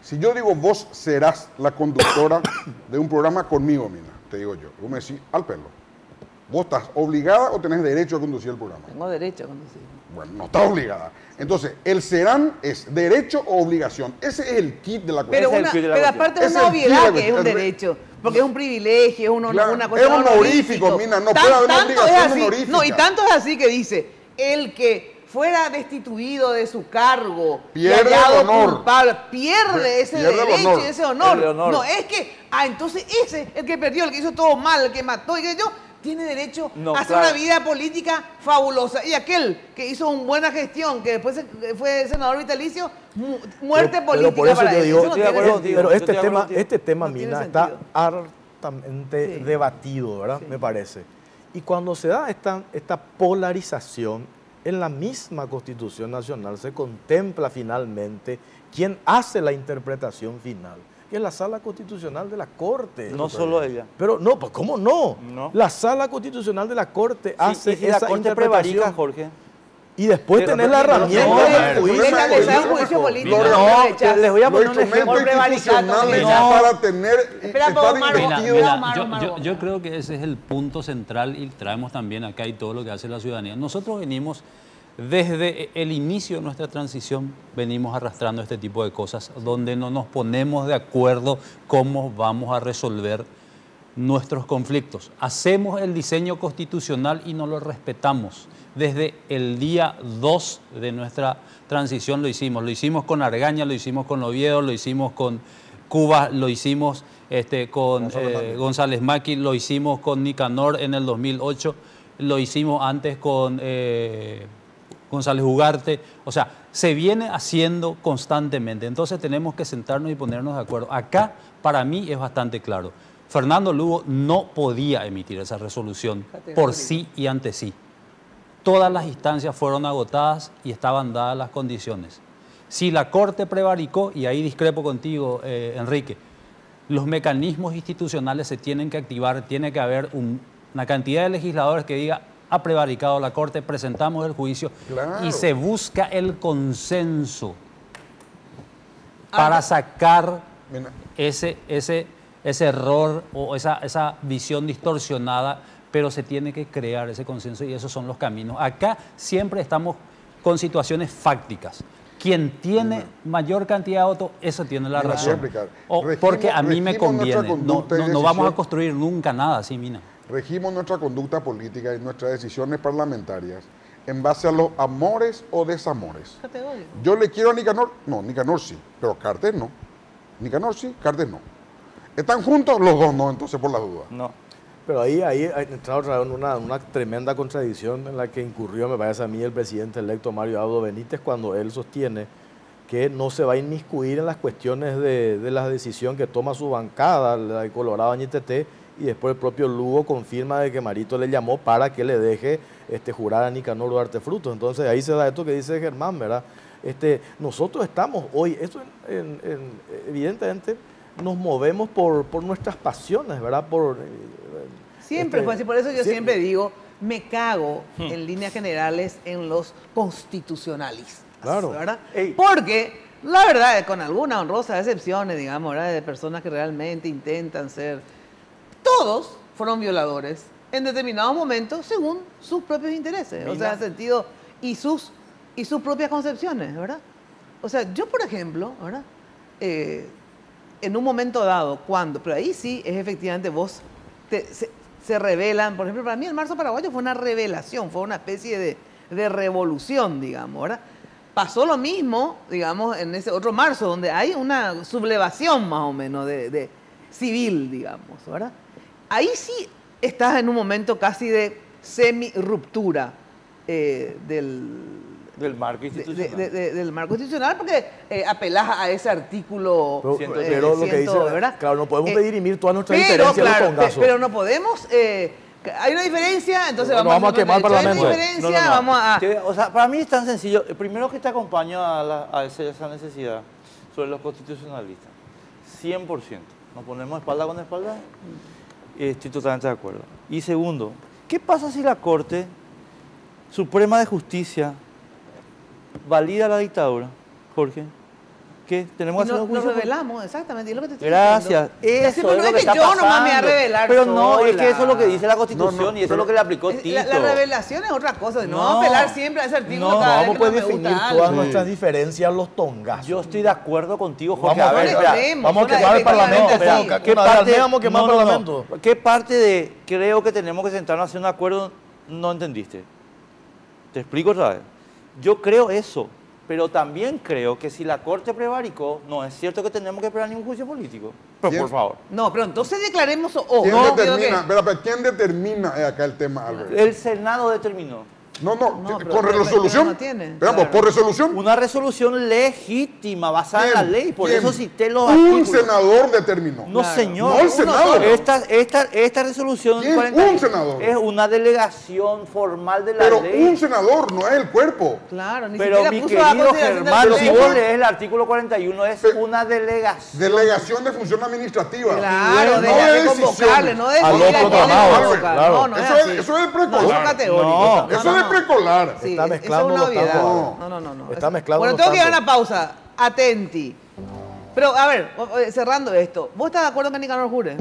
Si yo digo, vos serás la conductora de un programa conmigo, Mina, te digo yo. Vos me decís, al pelo. ¿Vos estás obligada o tenés derecho a conducir el programa? Tengo derecho a conducir. Bueno, no está obligada. Entonces, el serán es derecho o obligación. Ese es el kit de la cuestión. Pero aparte es una obviedad que es un derecho, porque es un privilegio, es una cosa es honorífico, Mina, no puede haber una obligación honorífica. No, y tanto es así que dice, el que fuera destituido de su cargo pierde y hallado el honor. culpable, pierde ese Pierde el derecho honor. y ese honor. El honor. No, es que, entonces ese, el que perdió, el que hizo todo mal, el que mató y que yo, tiene derecho a hacer una vida política fabulosa. Y aquel que hizo una buena gestión, que después fue senador vitalicio, muerte política pero por eso para yo él. digo, Eso no tiene sentido. pero este tema, No tiene Mina, sentido. está hartamente debatido, ¿verdad? Sí. Me parece. Y cuando se da esta polarización, en la misma Constitución Nacional se contempla finalmente quién hace la interpretación final, que es la Sala Constitucional de la Corte. No solo ella. Pero no, pues ¿cómo no? No. La Sala Constitucional de la Corte hace y si la esa Corte interpretación. prevarica, Jorge. Y después Pero tenés la herramienta no, del juicio. Venga, que sea un juicio político. No, les voy a poner Los un ejemplo. instrumentos institucionales No. para tener Espera, estar Omar, investido. Yo creo que ese es el punto central y traemos también acá y todo lo que hace la ciudadanía. Nosotros venimos, desde el inicio de nuestra transición, venimos arrastrando este tipo de cosas donde no nos ponemos de acuerdo cómo vamos a resolver nuestros conflictos. Hacemos el diseño constitucional y no lo respetamos. Desde el día 2 de nuestra transición lo hicimos con Argaña, lo hicimos con Oviedo, lo hicimos con Cuba, lo hicimos con González Maqui, lo hicimos con Nicanor en el 2008, lo hicimos antes con González Ugarte. O sea, se viene haciendo constantemente. Entonces tenemos que sentarnos y ponernos de acuerdo. Acá, para mí, es bastante claro. Fernando Lugo no podía emitir esa resolución por sí y ante sí. Todas las instancias fueron agotadas y estaban dadas las condiciones. Si la Corte prevaricó, y ahí discrepo contigo, Enrique, los mecanismos institucionales se tienen que activar, tiene que haber una cantidad de legisladores que diga, ha prevaricado la Corte, presentamos el juicio y se busca el consenso para sacar ese error o esa visión distorsionada, pero se tiene que crear ese consenso y esos son los caminos. Acá siempre estamos con situaciones fácticas. Quien tiene mayor cantidad de votos, eso tiene la razón. Porque a mí me conviene. No vamos a construir nunca nada así, Mina. Regimos nuestra conducta política y nuestras decisiones parlamentarias en base a los amores o desamores. Yo le quiero a Nicanor, no, Nicanor sí, pero Cartes no. Nicanor sí, Cartes no. ¿Están juntos? Los dos no, entonces por las dudas. No. Pero ahí entra otra vez una tremenda contradicción en la que incurrió, me parece a mí, el presidente electo Mario Abdo Benítez cuando él sostiene que no se va a inmiscuir en las cuestiones de la decisión que toma su bancada, la de Colorado Añetete, y después el propio Lugo confirma de que Marito le llamó para que le deje jurar a Nicanor Duarte Frutos. Entonces ahí se da esto que dice Germán, ¿verdad? Nosotros estamos hoy, esto evidentemente nos movemos por nuestras pasiones, ¿verdad? Siempre, pues, y por eso yo siempre digo, me cago en líneas generales en los constitucionalistas, claro, ¿verdad? Porque la verdad, con algunas honrosas excepciones, digamos, ¿verdad? De personas que realmente intentan ser, todos fueron violadores en determinados momentos según sus propios intereses, o sea, en sentido, y sus propias concepciones, ¿verdad? O sea, yo, por ejemplo, ¿verdad? En un momento dado, pero ahí sí es efectivamente se revelan, por ejemplo, para mí el marzo paraguayo fue una revelación, fue una especie de revolución, digamos, ¿verdad? Pasó lo mismo, digamos, en ese otro marzo, donde hay una sublevación más o menos de civil, digamos, ¿verdad? Ahí sí estás en un momento casi de semi-ruptura del marco institucional. Del marco institucional, porque apelás a ese artículo. Pero lo que dice, ¿verdad? Claro, no podemos dirimir todas nuestras diferencias claro, de tongazo. pero no podemos. Hay una diferencia, entonces vamos a quemar el Parlamento. Hay una diferencia, vamos a. O sea, para mí es tan sencillo. Primero que te acompaño a esa necesidad sobre los constitucionalistas. 100%. Nos ponemos espalda con espalda. Estoy totalmente de acuerdo. Y segundo, ¿qué pasa si la Corte Suprema de Justicia valida la dictadura, Jorge? ¿Qué? ¿Tenemos que hacer un juicio? Nos revelamos, exactamente, es lo que te estoy Gracias. diciendo. Eso Pero es no lo que está yo nomás me voy a pasando. revelar Pero no, es sola. que eso es lo que dice la Constitución y eso es lo que le aplicó Tito. La revelación es otra cosa. No vamos a apelar siempre a ese artículo cada vez vamos que a poder no me definir gusta todas algo. nuestras diferencias, los tongazos. Yo estoy de acuerdo contigo, Jorge. Vamos a ver, espera. vamos a quemar el Parlamento. Vamos a quemar el Parlamento. ¿Qué parte de creo que tenemos que sentarnos a hacer un acuerdo no entendiste? Te explico otra vez. Yo creo eso, pero también creo que si la Corte prevaricó, no es cierto que tenemos que esperar ningún juicio político. Pero por favor. No, pero entonces declaremos ¿Quién determina acá el tema, Albert? El Senado determinó. ¿Con resolución? Veamos, ¿por resolución? Una resolución legítima, basada en la ley. Por eso cité los Un artículos. senador determinó. No, señor. No el Senado. Esta resolución Un senador. es una delegación formal de la Pero ley. un senador, no es el cuerpo. Claro, ni Pero siquiera mi puso a querido consideración de Germán, la si ley. vos lees el artículo 41, es una delegación. Delegación de función administrativa. Claro, no de convocarle, no de A lo proclamado, claro. No, Eso es precolar. No, categórico. Eso es precolar. Sí, Está mezclando es una los obviedad. tantos. No. Está mezclando Bueno, los tengo que ir a tantos. una pausa. Atenti. Pero, a ver, cerrando esto. ¿Vos estás de acuerdo que Nicanor jure?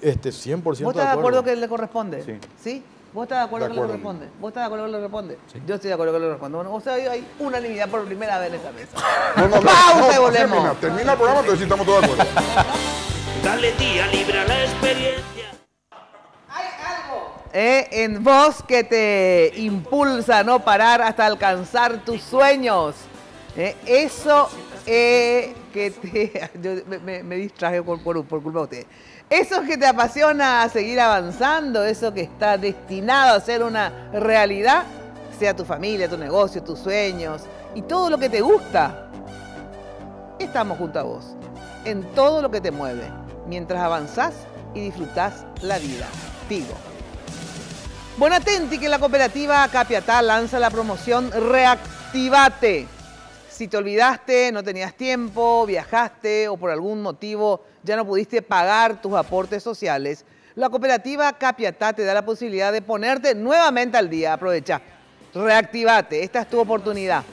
100% ¿Vos estás de acuerdo que le corresponde? ¿Sí? ¿Vos estás de acuerdo que le corresponde? ¿Vos estás de acuerdo que le corresponde? Yo estoy de acuerdo que le corresponde. Bueno, o sea, hay unanimidad por primera vez en esta mesa. Pausa y volvemos. Termina el programa, entonces sí estamos todos de acuerdo. Dale día, libra la experiencia. En vos que te impulsa a no parar hasta alcanzar tus sueños. Eso que te... Yo me distraje por culpa de ustedes. Eso que te apasiona a seguir avanzando, eso que está destinado a ser una realidad, sea tu familia, tu negocio, tus sueños y todo lo que te gusta. Estamos junto a vos, en todo lo que te mueve, mientras avanzás y disfrutás la vida. Tigo. Bueno, atenti que la cooperativa Capiatá lanza la promoción Reactivate. Si te olvidaste, no tenías tiempo, viajaste o por algún motivo ya no pudiste pagar tus aportes sociales, la cooperativa Capiatá te da la posibilidad de ponerte nuevamente al día. Aprovecha. Reactivate. Esta es tu oportunidad.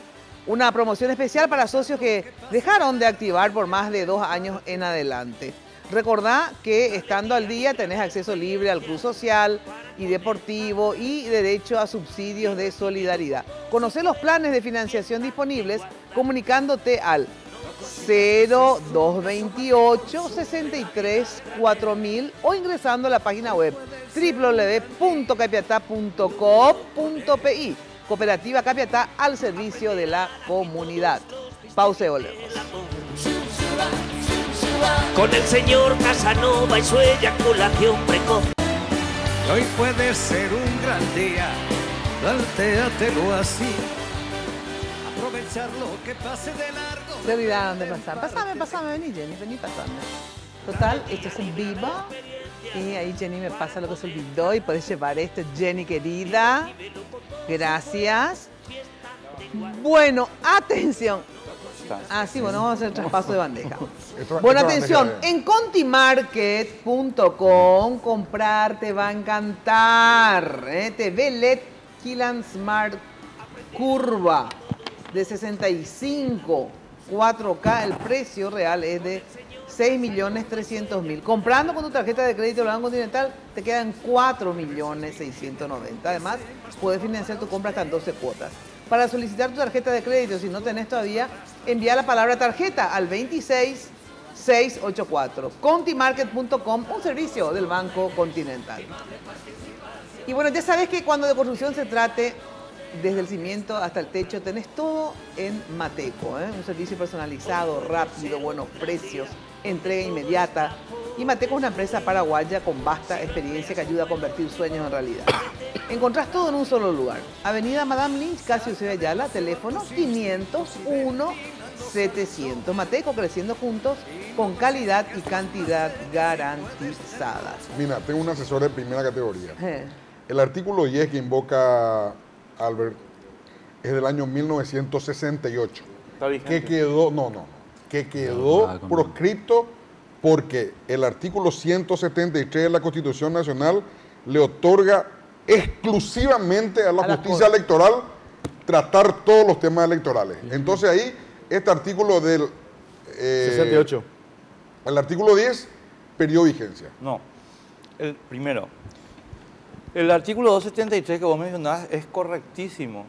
Una promoción especial para socios que dejaron de activar por más de 2 años en adelante. Recordá que estando al día tenés acceso libre al Club Social y Deportivo y derecho a subsidios de solidaridad. Conocé los planes de financiación disponibles comunicándote al 0228 63 4000 o ingresando a la página web www.capiatá.co.pi. Cooperativa Capiatá al servicio de la comunidad. Pausa y volvemos. Con el señor Casanova y su eyaculación precoz. Hoy puede ser un gran día, plantéatelo así. Aprovechar lo que pase de largo. Se olvidaron de pasar. Pásame, vení Jenny, pasame. Total, esto es en vivo. Y ahí Jenny me pasa lo que se olvidó y podés llevar esto, Jenny querida. Gracias. Bueno, atención. Sí, bueno, vamos a hacer el traspaso de bandeja. Bueno, atención, en contimarket.com comprar te va a encantar. TV LED Killan Smart Curva de 65, 4K, el precio real es de 6.300.000. Comprando con tu tarjeta de crédito del Banco Continental te quedan 4.690.000. Además, puedes financiar tu compra hasta en 12 cuotas. Para solicitar tu tarjeta de crédito, si no tenés todavía, envía la palabra tarjeta al 26684. Contimarket.com, un servicio del Banco Continental. Y bueno, ya sabes que cuando de construcción se trate, desde el cimiento hasta el techo, tenés todo en Mateco, un servicio personalizado, rápido, buenos precios, entrega inmediata. Y Mateco es una empresa paraguaya con vasta experiencia que ayuda a convertir sueños en realidad. Encontrás todo en un solo lugar. Avenida Madame Lynch, casi Eusebio Ayala, teléfono 501-700. Mateco, creciendo juntos con calidad y cantidad garantizadas. Mira, tengo un asesor de primera categoría. El artículo 10 que invoca Albert es del año 1968. Que quedó, que quedó proscrito porque el artículo 173 de la Constitución Nacional le otorga exclusivamente a la justicia electoral tratar todos los temas electorales. Entonces ahí, este artículo del 68. El artículo 10 perdió vigencia. No. El artículo 273 que vos mencionás es correctísimo.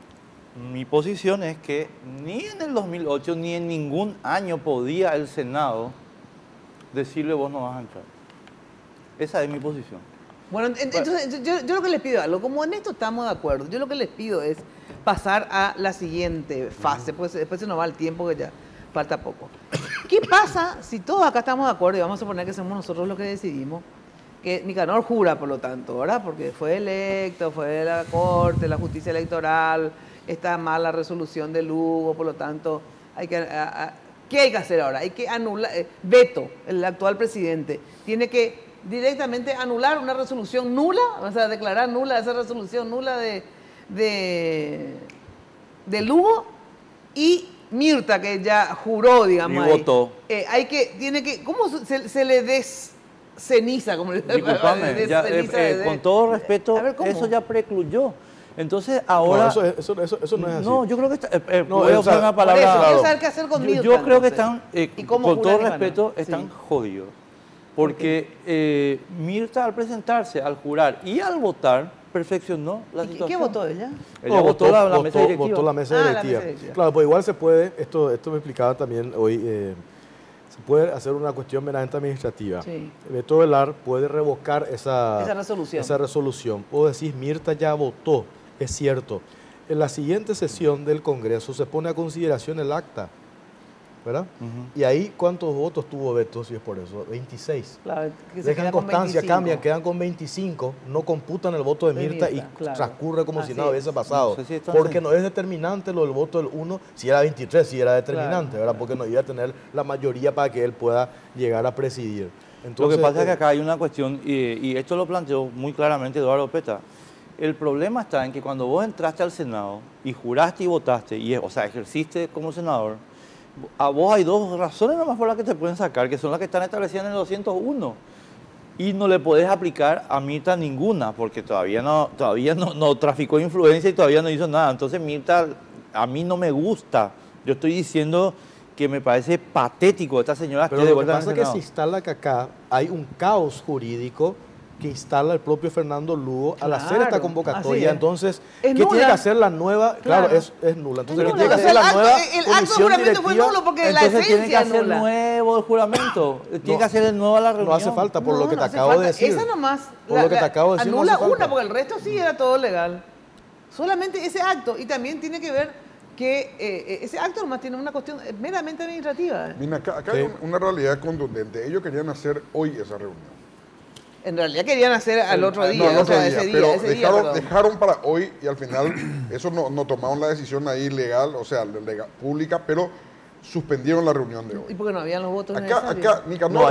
Mi posición es que ni en el 2008 ni en ningún año podía el Senado decirle vos no vas a entrar. Esa es mi posición. Bueno, entonces yo lo que les pido es algo, como en esto estamos de acuerdo, yo lo que les pido es pasar a la siguiente fase, pues después se nos va el tiempo que ya falta poco. ¿Qué pasa si todos acá estamos de acuerdo y vamos a suponer que somos nosotros los que decidimos? Que Nicanor jura, por lo tanto, ¿verdad? Porque fue electo, fue de la Corte, la justicia electoral, está mal la resolución de Lugo, por lo tanto, hay que... ¿Qué hay que hacer ahora? Hay que anular, Beto, el actual presidente, tiene que directamente anular una resolución nula, o sea, declarar nula esa resolución nula de Lugo, y Mirta, que ya juró, digamos, y votó. ¿Cómo se le desceniza? Como disculpame, con todo respeto, eso ya precluyó. Entonces ahora... No, eso no es así. No, yo creo que voy a usar una palabra... Quiero saber qué hacer con Mirta, yo creo que están, con todo Nicanor? respeto, están jodidos. Porque Mirta al presentarse, al jurar y al votar, perfeccionó la situación. ¿Qué votó ella? Ella votó la mesa directiva. Votó la mesa directiva. Claro, pues igual se puede, esto me explicaba también hoy, se puede hacer una cuestión meramente administrativa. Sí. Beto Velar puede revocar esa resolución. O decís, Mirta ya votó, es cierto. En la siguiente sesión del Congreso se pone a consideración el acta, ¿verdad? Y ahí, ¿cuántos votos tuvo Beto, si es por eso? 26. Claro, que se dejan constancia, cambian, quedan con 25, no computan el voto de Mirta y transcurre como si nada hubiese pasado. No sé si porque no es determinante lo del voto del 1, si era 23, si era determinante, ¿verdad? Porque no iba a tener la mayoría para que él pueda llegar a presidir. Entonces, lo que pasa es que acá hay una cuestión, y esto lo planteó muy claramente Eduardo Peta. El problema está en que cuando vos entraste al Senado y juraste y votaste, o sea, ejerciste como senador, a vos hay dos razones nomás por las que te pueden sacar, que son las que están establecidas en el 201. Y no le podés aplicar a Mirta ninguna, porque todavía no traficó influencia y todavía no hizo nada. Entonces Mirta, a mí no me gusta. Yo estoy diciendo que me parece patético esta señora esté de vuelta en el Senado. Pero lo que pasa es que se instala que acá hay un caos jurídico que instala el propio Fernando Lugo al hacer esta convocatoria. Entonces, ¿qué tiene que hacer la nueva? Claro, es nula. Entonces, ¿qué tiene que hacer la nueva comisión directiva? Fue nulo porque la esencia tiene que hacer nuevo el juramento. Tiene que hacer el nuevo a la reunión. No hace falta, por lo que te acabo de decir. Esa nomás. Por lo que te acabo de decir. Anula una, porque el resto sí era todo legal. Solamente ese acto. Y también tiene que ver que ese acto nomás tiene una cuestión meramente administrativa. Mira, acá hay una realidad contundente. Ellos querían hacer hoy esa reunión. En realidad querían hacer al otro día, dejaron para hoy y al final eso no tomaron la decisión ahí legal, o sea, pública, pero suspendieron la reunión de hoy. ¿Y porque no habían los votos Acá Nicanor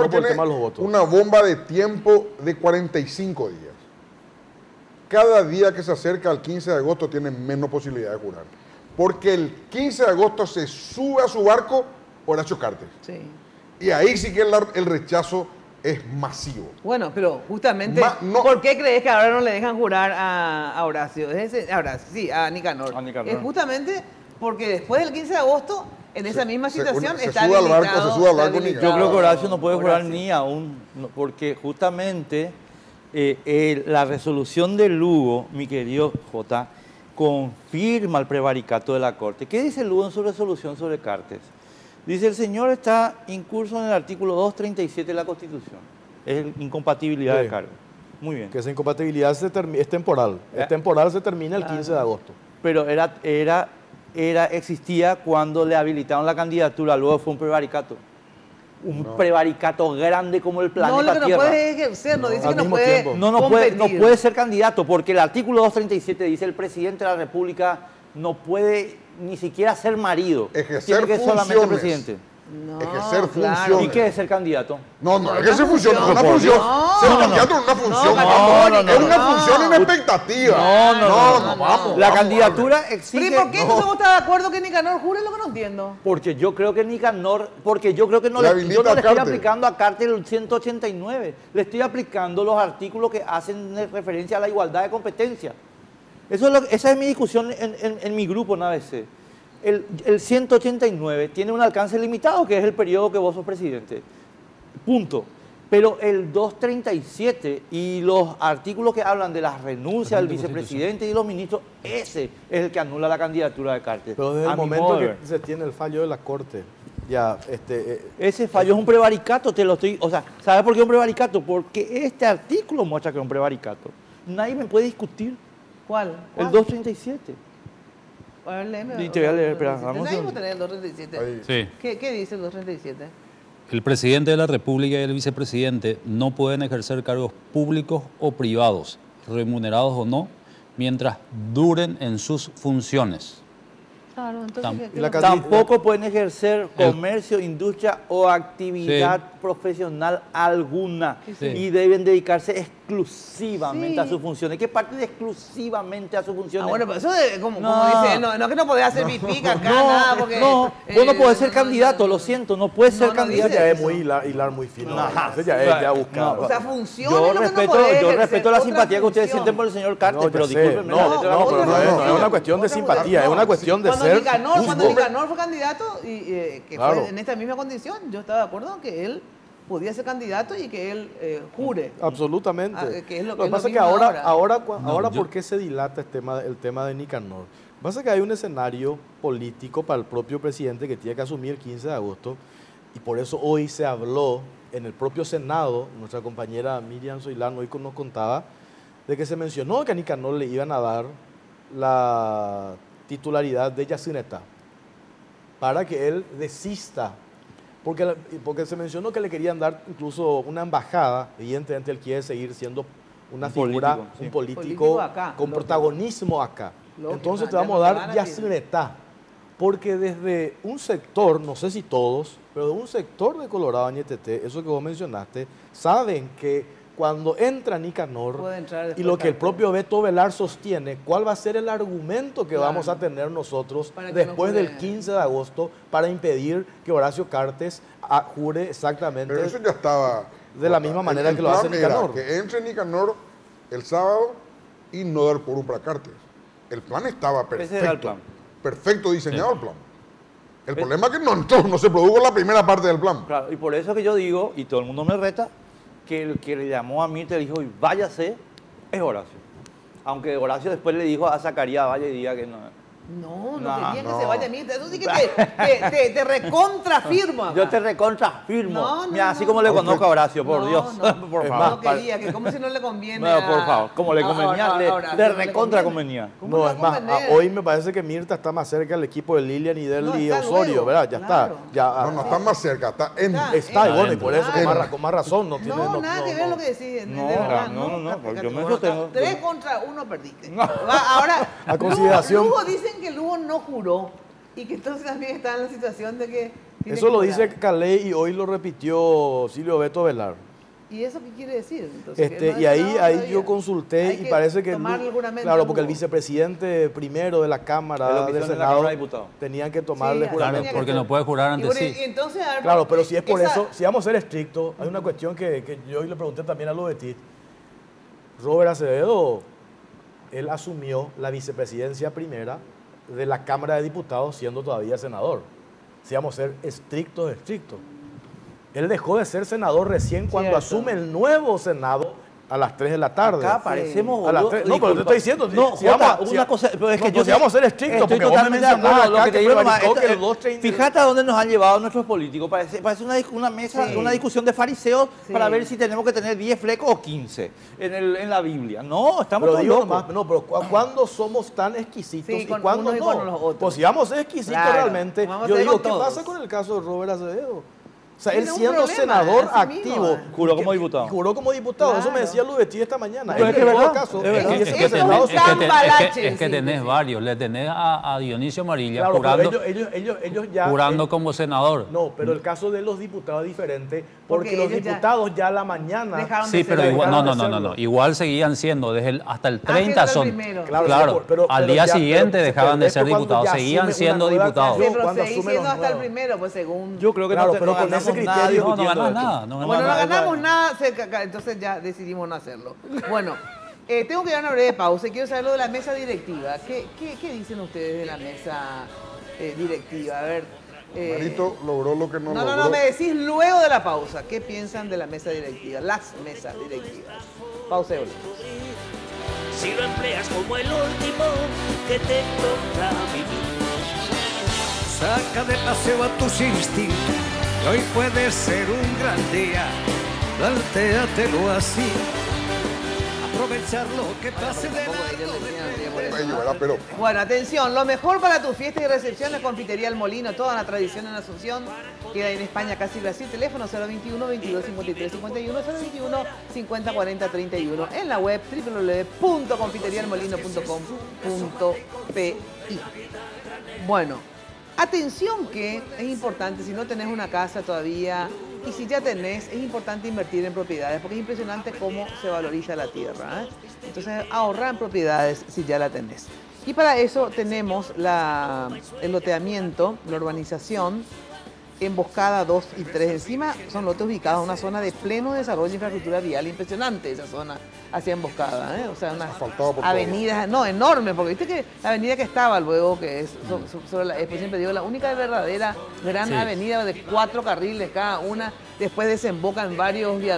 tiene una bomba de tiempo de 45 días. Cada día que se acerca al 15 de agosto tiene menos posibilidad de jurar. Porque el 15 de agosto se sube a su barco Horacio Cartes. Sí. Y ahí sí que el rechazo es masivo. Bueno, pero justamente, ¿por qué crees que ahora no le dejan jurar a Horacio? A Nicanor. Es justamente porque después del 15 de agosto, en esa misma situación, está habilitado. Yo creo que Horacio no puede jurar ni aún, porque justamente la resolución de Lugo, mi querido Jota, confirma el prevaricato de la Corte. ¿Qué dice Lugo en su resolución sobre Cartes? Dice, el señor está incurso en el artículo 237 de la Constitución. Es incompatibilidad de cargo. Muy bien. Que esa incompatibilidad es temporal. Es temporal, se termina el 15 de agosto. Pero existía cuando le habilitaron la candidatura, luego fue un prevaricato. un prevaricato grande como el planeta No, lo que no Tierra. puede ejercer, no dice Al que no mismo puede tiempo. No puede ser candidato, porque el artículo 237 dice el presidente de la República no puede ni siquiera ser marido. Ejercer tiene que ser solamente funciones. presidente. No, Ejercer claro. funciones. ¿Y qué es ser candidato? No, no, es que se funciona, es una función. Ser candidato es una función. Es una función en expectativa. No, vamos. La vamos, candidatura ¿Pero exige... y por qué entonces vos estás de acuerdo que Nicanor jure lo que no entiendo? Porque yo creo que Nicanor, porque yo creo que no Le le, habilita yo no le a estoy Carter. aplicando a Carter el 189, le estoy aplicando los artículos que hacen referencia a la igualdad de competencia. Esa es mi discusión en mi grupo en ABC. El 189 tiene un alcance limitado, que es el periodo que vos sos presidente. Punto. Pero el 237 y los artículos que hablan de las renuncias del vicepresidente y los ministros, ese es el que anula la candidatura de Carter. Pero desde A el mi momento modo de que ver. se tiene el fallo de la Corte, ya, Ese fallo es un prevaricato, te lo estoy... O sea, ¿sabes por qué es un prevaricato? Porque este artículo muestra que es un prevaricato. Nadie me puede discutir. ¿Cuál? El 237. A ver, léeme. Y te voy a leer, espera, vamos a Nadie ver. va a tener el 237. Sí. ¿Qué dice el 237? El presidente de la República y el vicepresidente no pueden ejercer cargos públicos o privados, remunerados o no, mientras duren en sus funciones. Claro, entonces... Tampoco pueden ejercer comercio, industria o actividad profesional alguna. Sí. Y deben dedicarse exclusivamente Sí. a sus funciones. ¿Qué parte de exclusivamente a sus funciones? Ah, bueno, pero eso de, como dice, no es que no podés hacer pipí acá, nada, porque... vos no podés ser candidato, lo siento, no puedes ser candidato. ya es muy hilar muy fino. Eso ya es ya buscado. O sea, funciona Yo lo que respeto, no podés yo ejercer, respeto la otra simpatía que ustedes función. sienten por el señor Carter, No, pero ya sé. discúlpenme. No, la letra de la pero Constitución. no es una cuestión de simpatía, es una cuestión de Cuando ser Cuando justo. Nicanor fue candidato, y que Claro. fue en esta misma condición, yo estaba de acuerdo en que él podía ser candidato y que él jure. Absolutamente. Que es lo que es pasa lo que mismo ahora ¿por qué se dilata el tema de Nicanor? Lo que pasa es que hay un escenario político para el propio presidente que tiene que asumir el 15 de agosto y por eso hoy se habló en el propio Senado, nuestra compañera Miriam Soilán hoy nos contaba, de que se mencionó que a Nicanor le iban a dar la titularidad de Yacyretá para que él desista. Porque se mencionó que le querían dar incluso una embajada, evidentemente él quiere seguir siendo una figura, un político acá, con protagonismo acá. Lógico, Entonces te ya vamos no a te dar van a decir. Yacyretá, porque desde un sector, no sé si todos, pero de un sector de Colorado Añetete, eso que vos mencionaste, saben que cuando entra Nicanor Puede entrar y después lo que el Carter. propio Beto Velar sostiene, ¿cuál va a ser el argumento que Claro. vamos a tener nosotros Para que después no jure. del 15 de agosto para impedir que Horacio Cartes jure exactamente Pero eso ya estaba... de la misma manera el que lo hace plan era Nicanor? que entre Nicanor el sábado y no dar por un para Cartes. El plan estaba perfecto. Ese era el plan. Perfecto diseñado el plan. El problema es que no se produjo la primera parte del plan. Claro, y por eso que yo digo, y todo el mundo me reta, que el que le llamó a Mirta y dijo, "Y váyase", es Horacio. Aunque Horacio después le dijo a Zacarías, vaya y diga que no. No, No, querían que no. se vaya a mí. Eso sí que te recontrafirma. Yo te recontrafirmo. No, no, Mira, así no. como le conozco a Horacio, por No, Dios. no. Por Es favor. No quería, que como si no le conviene. No, por favor, como le convenía, ahora, le no le recontra conviene. convenía. ¿Cómo No, le es más, conviene? hoy me parece que Mirta está más cerca del equipo de Lilian y No, y está Osorio, luego, ¿verdad? Ya claro. está. Ya, No está más cerca, está en... Está, y bueno, y por eso Claro. con más razón no tiene... No, nada que ver lo que decís. No, de verdad, no, porque yo me Bueno, sostengo. 3 contra 1 perdiste. Ahora, A consideración- Lugo dicen que Lugo no juró y que entonces también está en la situación de que... tiene Eso que lo jurar. dice Caley y hoy lo repitió Silvio Beto Velar. ¿Y eso qué quiere decir? Entonces, que no Y ha ahí, llegado ahí todavía. yo consulté Hay y que parece que... tomarle juramento Claro, a porque el Lugo. vicepresidente primero de la Es lo Cámara que del hicieron en la Senado Cámara de Diputados. tenían que tomarle Sí, así juramento. tenía que Porque ser. no puede jurar Y ante bueno, sí. y entonces, a ver, Claro, pero si es por esa- eso, si vamos a ser estrictos, hay una cuestión que yo hoy le pregunté también a Lobetit. Robert Acevedo, él asumió la vicepresidencia primera de la Cámara de Diputados siendo todavía senador. Si vamos a ser estrictos. Él dejó de ser senador recién cuando Cierto. asume el nuevo Senado a las 3 de la tarde. Acá parecemos, A las boludo. 3, no, pero te estoy diciendo, No, si vamos a- una cosa, pero es que no, yo si vamos a ser estrictos, estoy porque vos me totalmente de mencionás acuerdo. Lo acá que te que digo, prevaricó nomás, que los 2.30 fíjate a dónde nos han llevado nuestros políticos. Parece una mesa, Sí. una discusión de fariseos Sí. para ver si tenemos que tener 10 flecos o 15 en la Biblia. No, estamos Pero todos digo locos. nomás, no, pero ¿cuándo somos tan exquisitos Sí, y con cuándo unos y no? con los otros. Pues si vamos a ser exquisitos Claro, realmente, vamos a yo ser digo, con ¿qué todos. pasa con el caso de Robert Acevedo? sea, él Tiene un siendo problema, senador así mismo. activo. Juró como diputado. Juró como diputado. Eso me Claro. decía Lubetti esta mañana. Pero En es que todo verdad, caso, es verdad. él Es siendo que senador, tenés varios. Le tenés a Dionisio Amarilla claro, jurando, pero ellos ya... jurando como senador. No, pero el caso de los diputados es diferente porque Porque los ellos ya diputados ya a la mañana... dejaron Sí, de pero ser igual, dejaron de no. Igual seguían siendo, hasta el Ah, 30 que era son. el primero. Claro, pero al día ya- siguiente pero dejaban de después ser cuando diputados, ya seguían asume siendo una nueva diputados. Sí, pero cuando seguís asume siendo los hasta el nuevos. primero, pues según... Yo creo que Claro, no, pero no con ese ganamos nada criterio- No discutiendo ganas esto. nada. No Bueno, no ganas nada. ganamos nada, entonces ya decidimos no hacerlo. Bueno, tengo que dar una breve pausa y quiero saber lo de la mesa directiva. ¿Qué dicen ustedes de la mesa directiva? A ver. Marito logró lo que no logró. No, me decís luego de la pausa. ¿Qué piensan de la mesa directiva? Las mesas directivas. Pausa y volvemos. Si lo empleas como el último que te toca vivir. Saca de paseo a tus instintos, que hoy puede ser un gran día. Plantéatelo así. Aprovechar lo que pase de Bello, ¿verdad? Pero Bueno, atención, lo mejor para tu fiesta y recepción es Confitería El Molino, toda una tradición en Asunción. Queda en España, casi Brasil, teléfono 021 22 53 51, 021 50 40 31, en la web www.confiterialmolino.com.pi. Bueno, atención que es importante, si no tenés una casa todavía y si ya tenés, es importante invertir en propiedades porque es impresionante cómo se valoriza la tierra, ¿eh? Entonces, ahorrar en propiedades si ya la tenés. Y para eso tenemos el loteamiento, la urbanización, Emboscada 2 y 3. Encima son lotes ubicados en una zona de pleno desarrollo de infraestructura vial. Impresionante esa zona hacia Emboscada, ¿eh? O sea, unas asfaltado por avenidas, no, enormes, porque viste que la avenida que estaba luego, que es sobre la, después siempre digo, la única y verdadera gran Sí. avenida de 4 carriles cada una, después desemboca en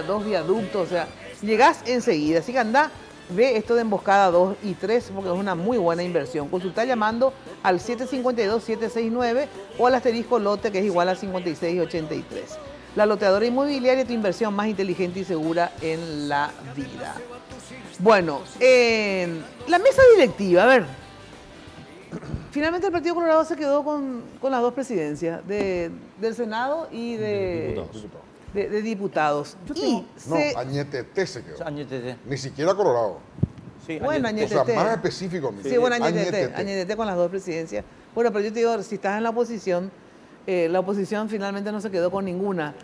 dos viaductos, o sea, llegás enseguida. Así que andá, ve esto de Emboscada 2 y 3 porque es una muy buena inversión. Consulta llamando al 752-769 o al asterisco lote que es igual a 5683. La loteadora inmobiliaria, tu inversión más inteligente y segura en la vida. Bueno, la mesa directiva, a ver. Finalmente el Partido Colorado se quedó con las dos presidencias, del Senado y de diputados. Añetete se quedó. Añetete. Ni siquiera Colorado. Sí, Bueno, O Añetete. sea, más específico. Sí, bueno, Añetete con las dos presidencias. Bueno, pero yo te digo, si estás en la oposición finalmente no se quedó con ninguna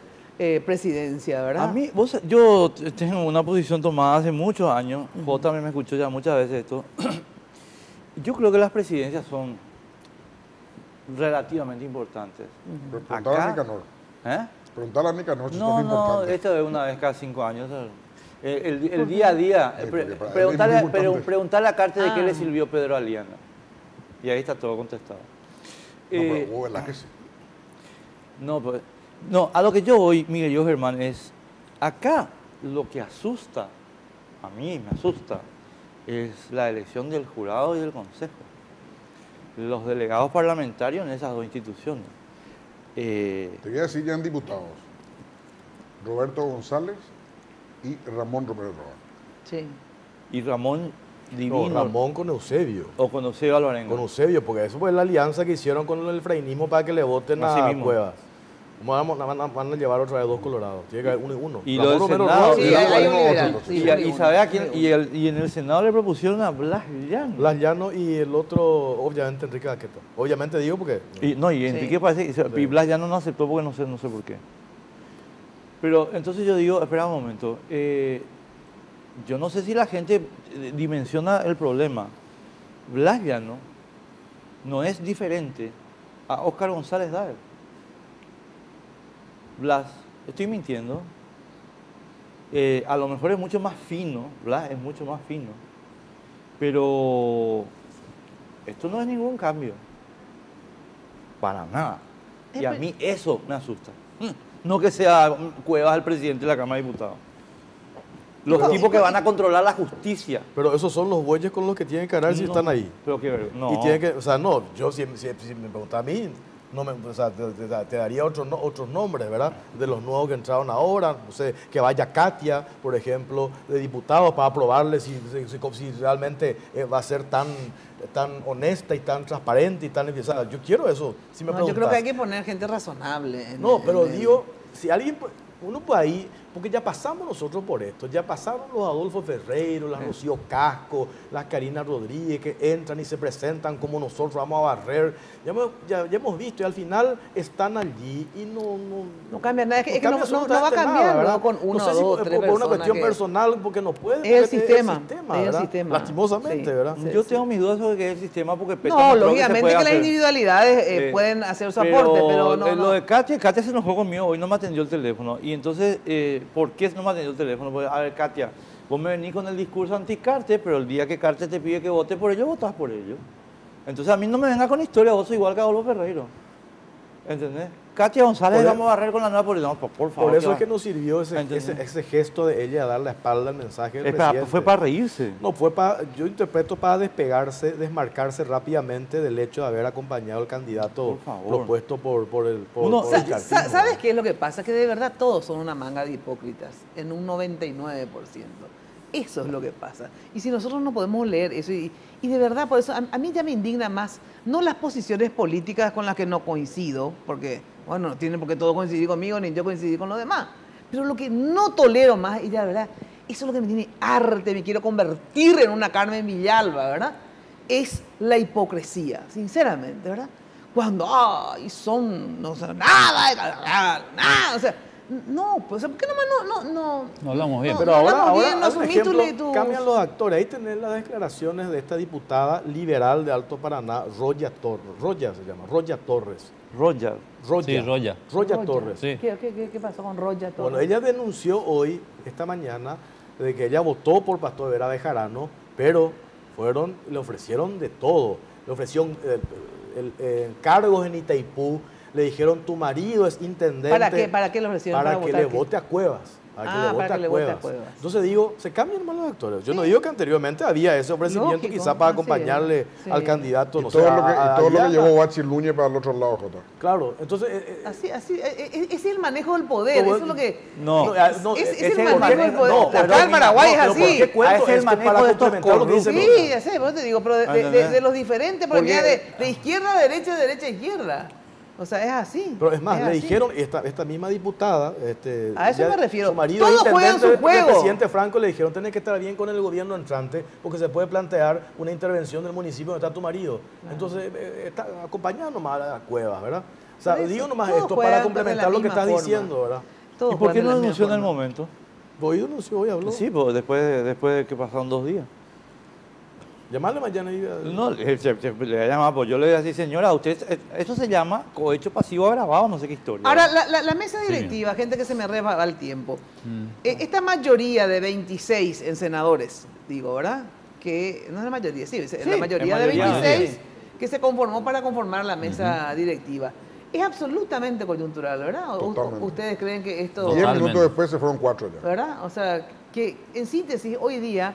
presidencia, ¿verdad? A mí, yo tengo una posición tomada hace muchos años. Vos también me escuchó ya muchas veces esto. Yo creo que las presidencias son relativamente importantes. Pero preguntale a Nicanor. ¿Eh? Preguntale a Nicanor si No, es importante. esto es una vez cada 5 años. El día a día. porque para él es muy importante. Preguntarle a Carter de qué le sirvió Pedro Aliana. Y ahí está todo contestado. No, pero vos, ¿verdad que sí? No, a lo que yo voy, Miguel y Germán, es acá lo que asusta, a mí me asusta, es la elección del jurado y del consejo. Los delegados parlamentarios en esas dos instituciones. Te voy a decir ya en diputados. Roberto González y Ramón Romero Roa. Sí. Y Ramón Divino. No, Ramón con Eusebio. O con Eusebio Alvarenga. Con Eusebio, porque eso fue la alianza que hicieron con el frainismo para que le voten Así a mismo. Cuevas. Van a llevar otra vez dos colorados. Tiene que haber uno y uno. Y Ramón lo del Romero Senado. Roa, Sí, y hay Ramón un liberal. otro. Sí, y ¿sabe a quién? Y en el Senado le propusieron a Blas Llano. Blas Llano y el otro, obviamente, Enrique Baqueta. Obviamente digo porque... Y Enrique parece que y Blas Llano no aceptó porque no sé por qué. Pero entonces yo digo, espera un momento, yo no sé si la gente dimensiona el problema. Blas Llano no es diferente a Óscar González Daer. Blas, estoy mintiendo. A lo mejor es mucho más fino, Blas es mucho más fino. Pero esto no es ningún cambio. Para nada. Y a mí eso me asusta. No que sea Cuevas el presidente de la Cámara de Diputados. Los tipos que van a controlar la justicia. Pero esos son los bueyes con los que tienen que ganar si No, están ahí. Pero que no. Y tienen que, o sea, no, yo si me preguntas a mí, no me, o sea, te daría otros nombres, ¿verdad? De los nuevos que entraron ahora, no sé, que vaya Katia, por ejemplo, de diputados para aprobarle si realmente va a ser tan honesta y tan transparente y tan... O sea, yo quiero eso, si me No, yo creo preguntas. que hay que poner gente razonable. No, pero digo, si alguien, uno por ahí, porque ya pasamos nosotros por esto, ya pasaron los Adolfo Ferreiro, las Rocío Casco, las Karina Rodríguez, que entran y se presentan como nosotros vamos a barrer, ya hemos visto, y al final están allí y no cambia nada, es que no va a cambiar nada, con uno o dos, tres por una personas cuestión personal, porque no puede. Es el sistema, lastimosamente, sí, ¿verdad? Sí, yo tengo mis dudas sobre qué es el sistema, porque no, lógicamente que las individualidades pueden hacer su aporte, pero no. Lo de Katia se enojó conmigo, hoy no me atendió el teléfono, y entonces, ¿por qué no me atendió el teléfono? Porque, a ver, Katia, vos me venís con el discurso anti-Carte, pero el día que Carte te pide que vote por ello, votás por ello. Entonces a mí no me venga con historia, vos sos igual que Adolfo Ferreiro. ¿Entendés? Katia González vamos a barrer con la nueva política. No, por favor. Por eso es que nos sirvió ese gesto de ella a dar la espalda al mensaje del presidente. Fue para reírse. No, yo interpreto para desmarcarse rápidamente del hecho de haber acompañado al candidato propuesto por el chartismo. ¿Sabes qué es lo que pasa? Que de verdad todos son una manga de hipócritas, en un 99%. Eso es lo que pasa. Y si nosotros no podemos leer eso, y de verdad, por eso a mí ya me indigna más, no las posiciones políticas con las que no coincido, porque, bueno, no tienen por qué todo coincidir conmigo, ni yo coincidir con los demás, pero lo que no tolero más, y de verdad, eso es lo que me tiene arte, me quiero convertir en una Carmen Villalba, ¿verdad? Es la hipocresía, sinceramente, ¿verdad? Cuando, no sé, nada, o sea, no, pues, ¿por qué no hablamos bien? Pero ahora por ejemplo, cambian los actores. Ahí tenés las declaraciones de esta diputada liberal de Alto Paraná, Roya Torres. Roya Torres. Sí. ¿Qué pasó con Roya Torres? Bueno, ella denunció hoy, esta mañana, de que ella votó por Pastor Vera Bejarano, pero le ofrecieron de todo. Le ofrecieron cargos en Itaipú. Le dijeron, tu marido es intendente. ¿Para qué le ofrecieron? Para que le vote a Cuevas. Para que le vote a Cuevas. Entonces digo, se cambian más los actores. Yo no digo que anteriormente había ese ofrecimiento, quizás para acompañarle al candidato. Y todo lo que llevó Bachi Núñez para el otro lado, Jota. Claro, entonces... Así, es el manejo del poder, eso es lo que... Es el manejo del poder. Acá en Paraguay es así. Es el manejo de estos corruptos. Sí, ya sé, por eso te digo, pero de los diferentes, porque de izquierda a derecha, de derecha a izquierda. O sea, es así. Pero es más, le dijeron, esta misma diputada... a eso me refiero. Su marido todos juegan su juego. El presidente Franco le dijeron, tenés que estar bien con el gobierno entrante porque se puede plantear una intervención del municipio donde está tu marido. Claro. Entonces, acompañando nomás a Cuevas, ¿verdad? O sea, digo nomás esto para complementar lo que estás diciendo, ¿verdad? ¿Y por qué no denunció en el momento? Hoy denunció, hoy habló. Sí, pues después de que pasaron 2 días. Llamarle mañana y... No, le voy a llamar, pues yo le voy a decir, señora, usted, eso se llama cohecho pasivo agravado, no sé qué historia. Ahora, la mesa directiva, gente que se me reba el tiempo, esta mayoría de 26 en senadores, digo, ¿verdad? Que no es la mayoría, la mayoría de 26 que se conformó para conformar la mesa directiva. Es absolutamente coyuntural, ¿verdad? ¿Ustedes creen que esto... 10 minutos después se fueron 4 ya. ¿Verdad? O sea, que en síntesis, hoy día...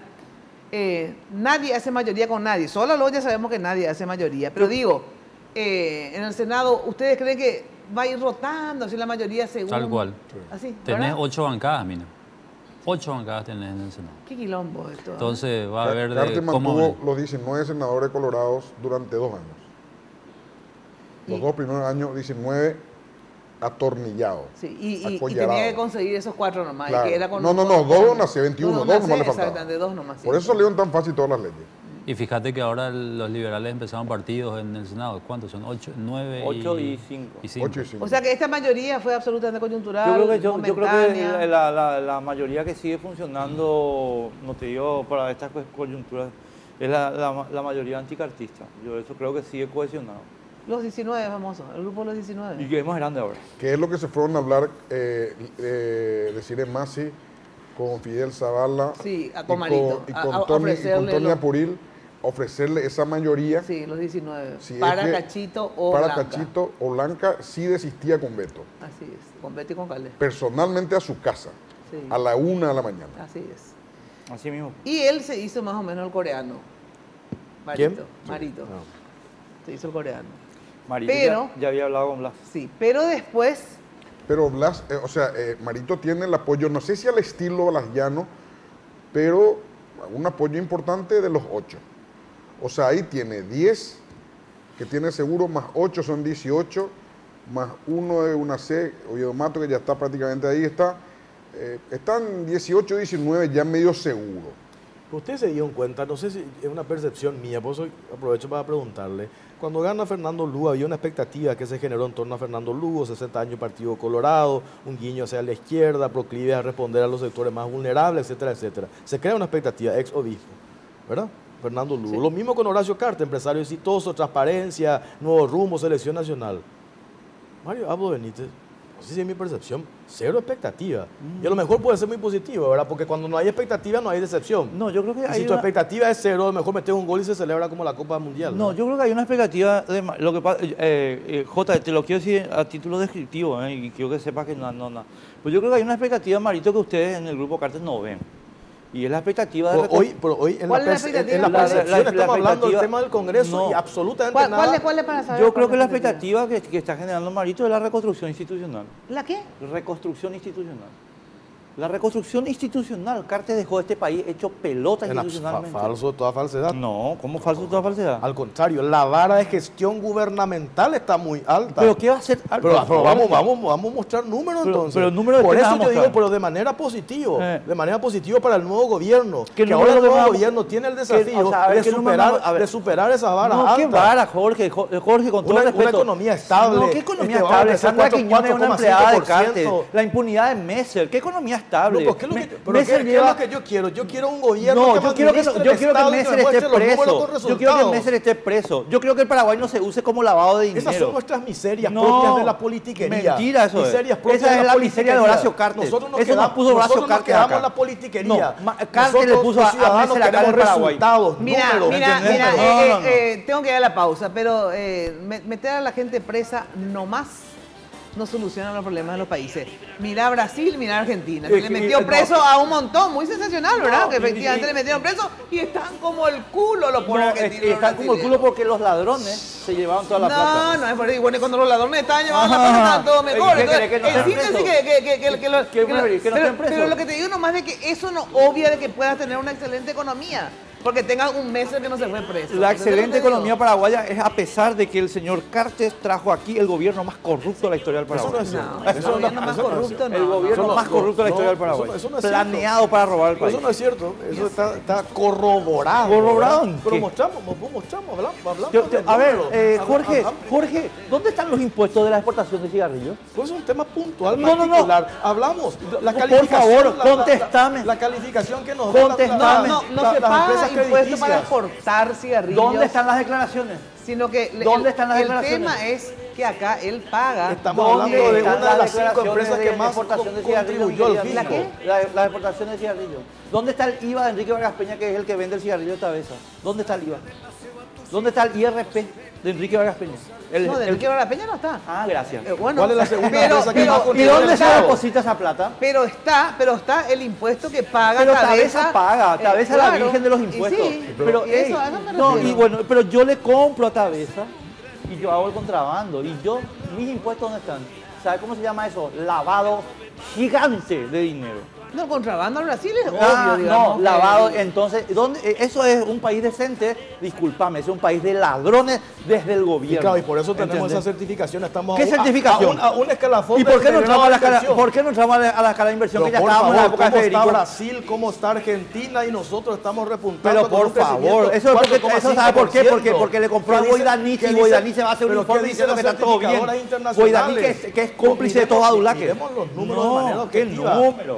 nadie hace mayoría con nadie. Solo ya sabemos que nadie hace mayoría. Pero digo, en el Senado, ¿ustedes creen que va a ir rotando así la mayoría según? Tal cual. Así, tenés 8 bancadas, Mina. 8 bancadas tenés en el Senado. Qué quilombo esto. Entonces va a haber Carte mantuvo los 19 senadores colorados durante 2 años. Los 2 primeros años, 19 atornillados. Sí, y tenía que conseguir esos 4 nomás. Claro. Y que era con 2 nací, 21, 2 nomás le faltaban. Exactamente, 2 nomás. Por eso salieron tan fácil todas las leyes. Y fíjate que ahora los liberales empezaron partidos en el Senado. ¿Cuántos son? 8, 9 8 y 5. 8 y 5. O sea que esta mayoría fue absolutamente coyuntural. Yo creo que la mayoría que sigue funcionando, no te digo para estas coyunturas, es la mayoría anticartista. Yo eso creo que sigue cohesionado. Los 19 famosos, el grupo de los 19. Y que es más grande ahora. Que es lo que se fueron a hablar, decir en Masi, con Fidel Zavala con Marito, y con Tony Apuril, ofrecerle esa mayoría. Sí, los 19. Si para Cachito o para Blanca. Cachito o Blanca sí desistía con Beto. Así es, con Beto y con Calé. Personalmente a su casa, a la 1 de la mañana. Así es. Así mismo. Y él se hizo más o menos el coreano. Marito. ¿Quién? Marito. No. Se hizo el coreano. Marito ya había hablado con Blas. Sí, pero después... Pero Blas, Marito tiene el apoyo, no sé si al estilo Blasllano, pero un apoyo importante de los 8. O sea, ahí tiene 10, que tiene seguro, más 8 son 18, más 1 de una C, Oviedo Mato, que ya está prácticamente ahí, están 18, 19 ya medio seguro. Ustedes se dieron cuenta, no sé si es una percepción mía, por eso aprovecho para preguntarle. Cuando gana Fernando Lugo, había una expectativa que se generó en torno a Fernando Lugo, 60 años Partido Colorado, un guiño hacia la izquierda, proclive a responder a los sectores más vulnerables, etcétera, etcétera. Se crea una expectativa, ex obispo, ¿verdad? Fernando Lugo. Sí. Lo mismo con Horacio Carta, empresario exitoso, transparencia, nuevo rumbo, selección nacional. Mario Abdo Benítez, no sé si es mi percepción, cero expectativa. Y a lo mejor puede ser muy positivo, ¿verdad? Porque cuando no hay expectativa no hay decepción. No, yo creo que si tu expectativa es cero, mejor meter un gol y se celebra como la Copa Mundial. No, yo creo que hay una expectativa de lo que pasa, Jota, te lo quiero decir a título descriptivo, y quiero que sepas que no. Pues yo creo que hay una expectativa, Marito, que ustedes en el Grupo Cartes no ven. Y es la expectativa de... Hoy en la percepción estamos hablando del tema del Congreso y absolutamente nada. ¿Cuál es para saber? Yo creo que la expectativa que está generando Marito es la reconstrucción institucional. ¿La qué? Reconstrucción institucional. La reconstrucción institucional. Cartes dejó este país hecho pelota institucionalmente. Falso de toda falsedad. No, ¿cómo falso de toda falsedad? Al contrario, la vara de gestión gubernamental está muy alta. ¿Pero qué va a hacer? Pero vamos a mostrar números entonces. Pero números por eso yo digo, pero de manera positiva. De manera positiva para el nuevo gobierno. Que ahora el nuevo gobierno tiene el desafío de superar esas varas altas. ¿Qué vara, Jorge? Jorge, con todo respeto. Una economía estable. No, ¿qué economía estable? Sandra Quiñones es una empleada de Cartes. La impunidad de Messer. ¿Qué economía estable? No, ¿qué es lo que yo quiero? Yo quiero un gobierno yo quiero que Messer esté preso. Yo quiero que Messer esté preso. Yo creo que el Paraguay no se use como lavado de dinero. Esas son nuestras miserias propias de la politiquería. Mentira, eso es. Esa es la miseria de Horacio Cartes. Eso nos puso Horacio Cartes acá. Quedamos en la politiquería. Cartes le puso a Messer acá en el Paraguay. Mira, tengo que ir a la pausa, pero meter a la gente presa nomás no soluciona los problemas de los países. Mira Brasil, mira Argentina. Le metió preso a un montón, muy sensacional, ¿verdad? Que efectivamente le metieron preso y están como el culo los pobres argentinos. Están como el culo porque los ladrones se llevaban toda la plata. No es por eso. Bueno, cuando los ladrones estaban llevando la plata estaban todo mejor. Pero lo que te digo nomás es que eso no obvia de que puedas tener una excelente economía. Porque tengan un mes que no se fue preso. La excelente economía paraguaya es a pesar de que el señor Cartes trajo aquí el gobierno más corrupto de la historia del Paraguay. El gobierno más corrupto El gobierno más corrupto de la historia del Paraguay. Planeado para robar el país. Eso no es cierto. Eso está corroborado. ¿Corroborado? Pero mostramos, hablamos. A ver, Jorge, ¿dónde están los impuestos de la exportación de cigarrillos? Pues es un tema puntual, particular. Hablamos. Por favor, contéstame. La calificación que nos da no se paga impuestos para exportar cigarrillos. ¿Dónde están las declaraciones? Sino que ¿dónde están las declaraciones? El tema es que acá él paga. Estamos hablando de una de las 5 empresas que más contribuyó al fisco. ¿La qué? La exportación de cigarrillos. ¿Dónde está el IVA de Enrique Vargas Peña, que es el que vende el cigarrillo de Tabesa? ¿Dónde está el IVA? ¿Dónde está el IRP de Enrique Vargas Peña? No, de Enrique Vargas Peña no está. Gracias. Bueno, ¿cuál es la segunda empresa que más ¿Y dónde se deposita esa plata? Pero está el impuesto que paga Tabesa paga. Tabesa es la virgen de los impuestos. Sí, pero pero yo le compro a Tabesa y yo hago el contrabando. Y mis impuestos, ¿dónde están? ¿Sabe cómo se llama eso? Lavado gigante de dinero. No, contrabando al Brasil es obvio, digamos. No, lavado. Entonces, eso es un país decente, discúlpame, es un país de ladrones desde el gobierno. Claro, y por eso tenemos esa certificación. Estamos ¿Qué certificación? A un escalafón. ¿Y por qué no entramos a la escala de inversión que ya estábamos en la época de Federico? ¿Cómo está Brasil? ¿Cómo está Argentina? Y nosotros estamos repuntando. Pero por favor, eso ¿sabe por qué? Porque le compró a Boydaniz y Boydaniz se va a hacer un informe diciendo que está todo bien. Boydaniz que es cómplice de todo Adulaque. Miremos los números de manera objetiva. ¿Qué número?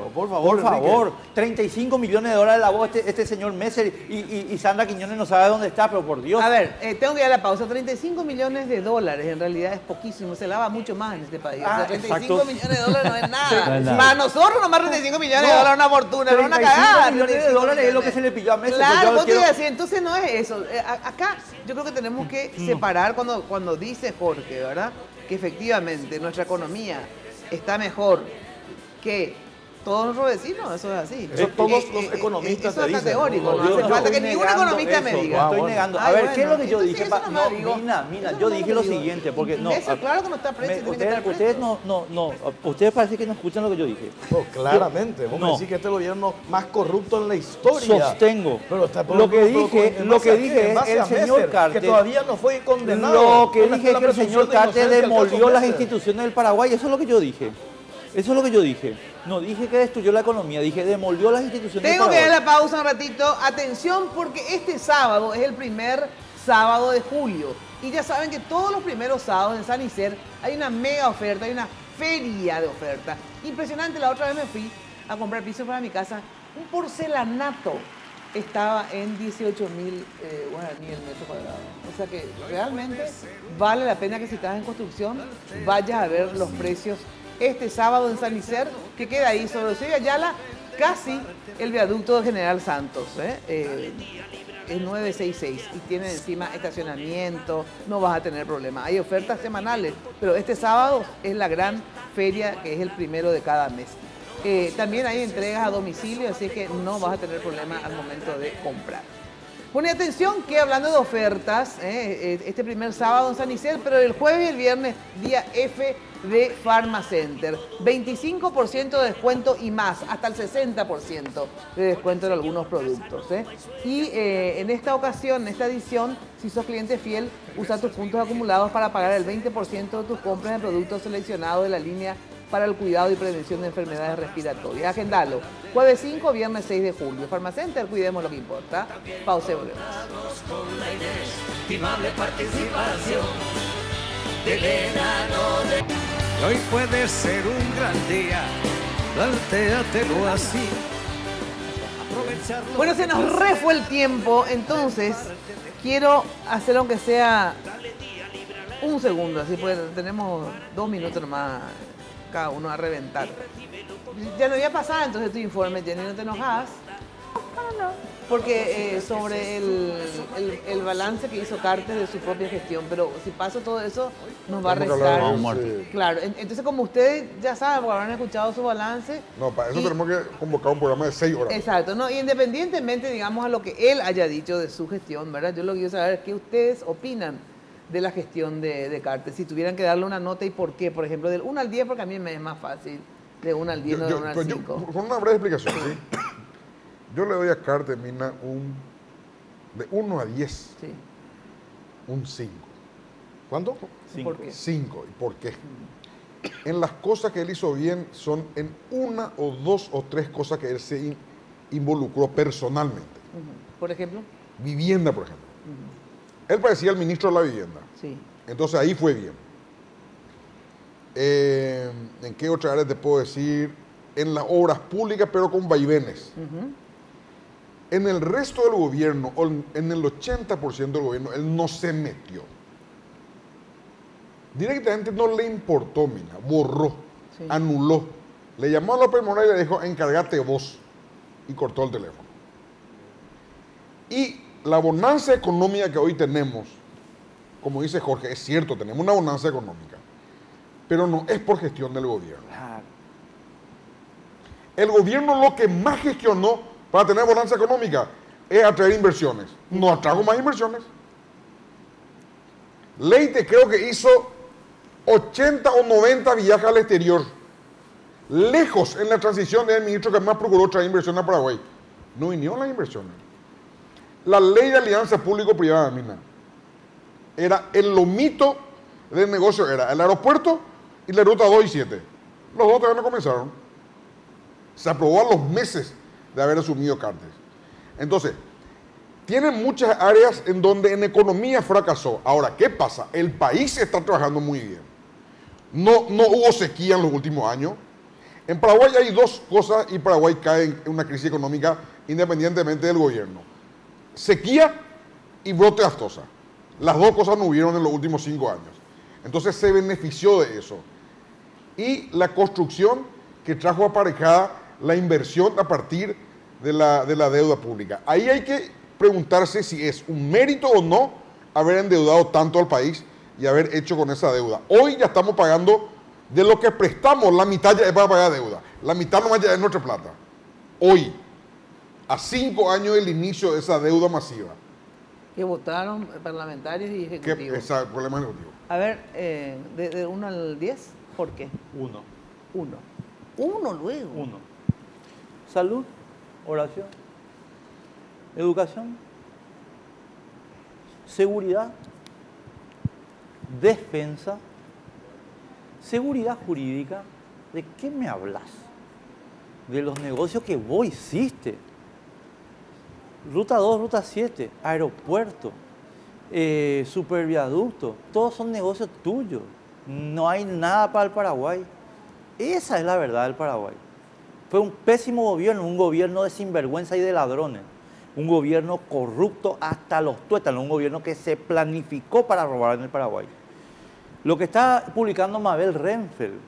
Por favor, 35 millones de dólares lavó este señor Messer y Sandra Quiñones no sabe dónde está, pero por Dios. A ver, tengo que ir a la pausa. 35 millones de dólares en realidad es poquísimo, se lava mucho más en este país. 35 millones de dólares no es nada. Para nosotros nomás 35 millones de dólares es una fortuna, no una cagada. 35 millones de dólares es lo que se le pilló a Messer. Claro, así, entonces no es eso. Acá yo creo que tenemos que separar cuando dice Jorge, ¿verdad? Que efectivamente nuestra economía está mejor que todos nuestros vecinos, eso es así. Eso todos los economistas eso te es dicen. categórico, no Yo hace falta que estoy ningún negando economista me eso, diga. Estoy negando. A Ay, ver, bueno, ¿qué es lo que yo entonces dije? eso no me digo. Mina, Eso yo no dije me lo digo. siguiente, porque no. Eso, claro que no está preso, tiene que estar preso. Ustedes ustedes parece que no escuchan lo que yo dije. No, claramente, vos me No. decís que este gobierno más corrupto en la historia. Sostengo. Pero está Lo que dije, ¿en lo base que a qué? dije ¿En base es a el señor Messer, Carter. que todavía no fue condenado. Lo que ¿Dónde dije está es que la el señor presunción de Carter inocencia del demolió caso las Messer? instituciones del Paraguay. Eso es lo que yo dije. Eso es lo que yo dije. No dije que destruyó la economía, dije demolió las instituciones del Tengo que Paraguay. dar la pausa un ratito. Atención, porque este sábado es el primer sábado de julio. Y ya saben que todos los primeros sábados en San Isidro hay una mega oferta, hay una feria de oferta. Impresionante, la otra vez me fui a comprar pisos para mi casa. Un porcelanato estaba en 18.000 guaraní el metro cuadrado. O sea que realmente vale la pena que si estás en construcción vayas a ver los precios este sábado en San Isidro, que queda ahí sobre Eusebio Ayala, casi el viaducto de General Santos. Es 966 y tiene encima estacionamiento, no vas a tener problema. Hay ofertas semanales, pero este sábado es la gran feria que es el primero de cada mes. También hay entregas a domicilio, así que no vas a tener problema al momento de comprar. Pone atención que hablando de ofertas, este primer sábado en San Isidro, pero el jueves y el viernes, día F de Pharmacenter. 25% de descuento y más, hasta el 60% de descuento en algunos productos. Y en esta ocasión, en esta edición, si sos cliente fiel, usa tus puntos acumulados para pagar el 20% de tus compras de productos seleccionados de la línea para el cuidado y prevención de enfermedades respiratorias. Agendalo. Jueves 5, viernes 6 de julio. Pharmacenter, cuidemos lo que importa. Pausa y volvemos. Con la inestimable participación del enano de... Hoy puede ser un gran día, plantéatelo así. Aprovecharlo. Bueno, se nos re fue el tiempo, entonces quiero hacer aunque sea un segundo, así pues tenemos 2 minutos nomás cada uno a reventar. Ya no había pasado entonces tu informe, Jenny, no te enojas. No. Porque sobre el balance que hizo Carter de su propia gestión, pero si paso todo eso nos va a restar. Claro, entonces como ustedes ya saben, porque habrán escuchado su balance. No, para eso tenemos que convocar un programa de 6 horas. Exacto, ¿no? Y independientemente, digamos, a lo que él haya dicho de su gestión, ¿verdad? Yo lo que quiero saber es qué ustedes opinan de la gestión de Carter. Si tuvieran que darle una nota y por qué, por ejemplo, del 1 al 10, porque a mí me es más fácil, de 1 al 10, no de 1 al 5. Con una breve explicación, ¿sí? Yo le doy a Carter, Mina, de 1 a 10, sí, un 5. ¿Cuánto? 5. ¿Por qué? 5. ¿Y por qué? En las cosas que él hizo bien son en 1 o 2 o 3 cosas que él se involucró personalmente. ¿Por ejemplo? Vivienda, por ejemplo. Él parecía el ministro de la vivienda. Sí. Entonces ahí fue bien. ¿En qué otra área te puedo decir? En las obras públicas, pero con vaivenes. En el resto del gobierno, o en el 80% del gobierno, él no se metió. Directamente no le importó, Mina, borró, sí, anuló. Le llamó a López Morales y le dijo, encárgate vos. Y cortó el teléfono. Y la bonanza económica que hoy tenemos, como dice Jorge, es cierto, tenemos una bonanza económica, pero no es por gestión del gobierno. El gobierno lo que más gestionó para tener bonanza económica es atraer inversiones. No atrajo más inversiones. Leite creo que hizo 80 o 90 viajes al exterior. Lejos en la transición del ministro que más procuró traer inversiones a Paraguay. No vinieron las inversiones. La ley de alianza público-privada, Mina, era el lomito del negocio, era el aeropuerto y la ruta 2 y 7. Los dos todavía no comenzaron. Se aprobó a los meses de haber asumido Carter. Entonces, tiene muchas áreas en donde en economía fracasó. Ahora, ¿qué pasa? El país está trabajando muy bien. No hubo sequía en los últimos años. En Paraguay hay 2 cosas y Paraguay cae en una crisis económica independientemente del gobierno. Sequía y brote de aftosa. Las 2 cosas no hubieron en los últimos 5 años. Entonces se benefició de eso. Y la construcción que trajo aparejada la inversión a partir de la deuda pública. Ahí hay que preguntarse si es un mérito o no haber endeudado tanto al país y haber hecho con esa deuda. Hoy ya estamos pagando De lo que prestamos, la mitad ya es para pagar deuda. La mitad nomás ya es nuestra plata. Hoy, a 5 años del inicio de esa deuda masiva. Que votaron parlamentarios y ejecutivos. Ese problema ejecutivo. A ver, de 1 al 10, ¿por qué? 1. 1. 1 luego. 1. Salud, oración, educación, seguridad, defensa, seguridad jurídica. ¿De qué me hablas? De los negocios que vos hiciste. Ruta 2, Ruta 7, aeropuerto, superviaducto, todos son negocios tuyos. No hay nada para el Paraguay. Esa es la verdad del Paraguay. Fue un pésimo gobierno, un gobierno de sinvergüenza y de ladrones. Un gobierno corrupto hasta los tuétanos, un gobierno que se planificó para robar en el Paraguay. Lo que está publicando Mabel Renfeld,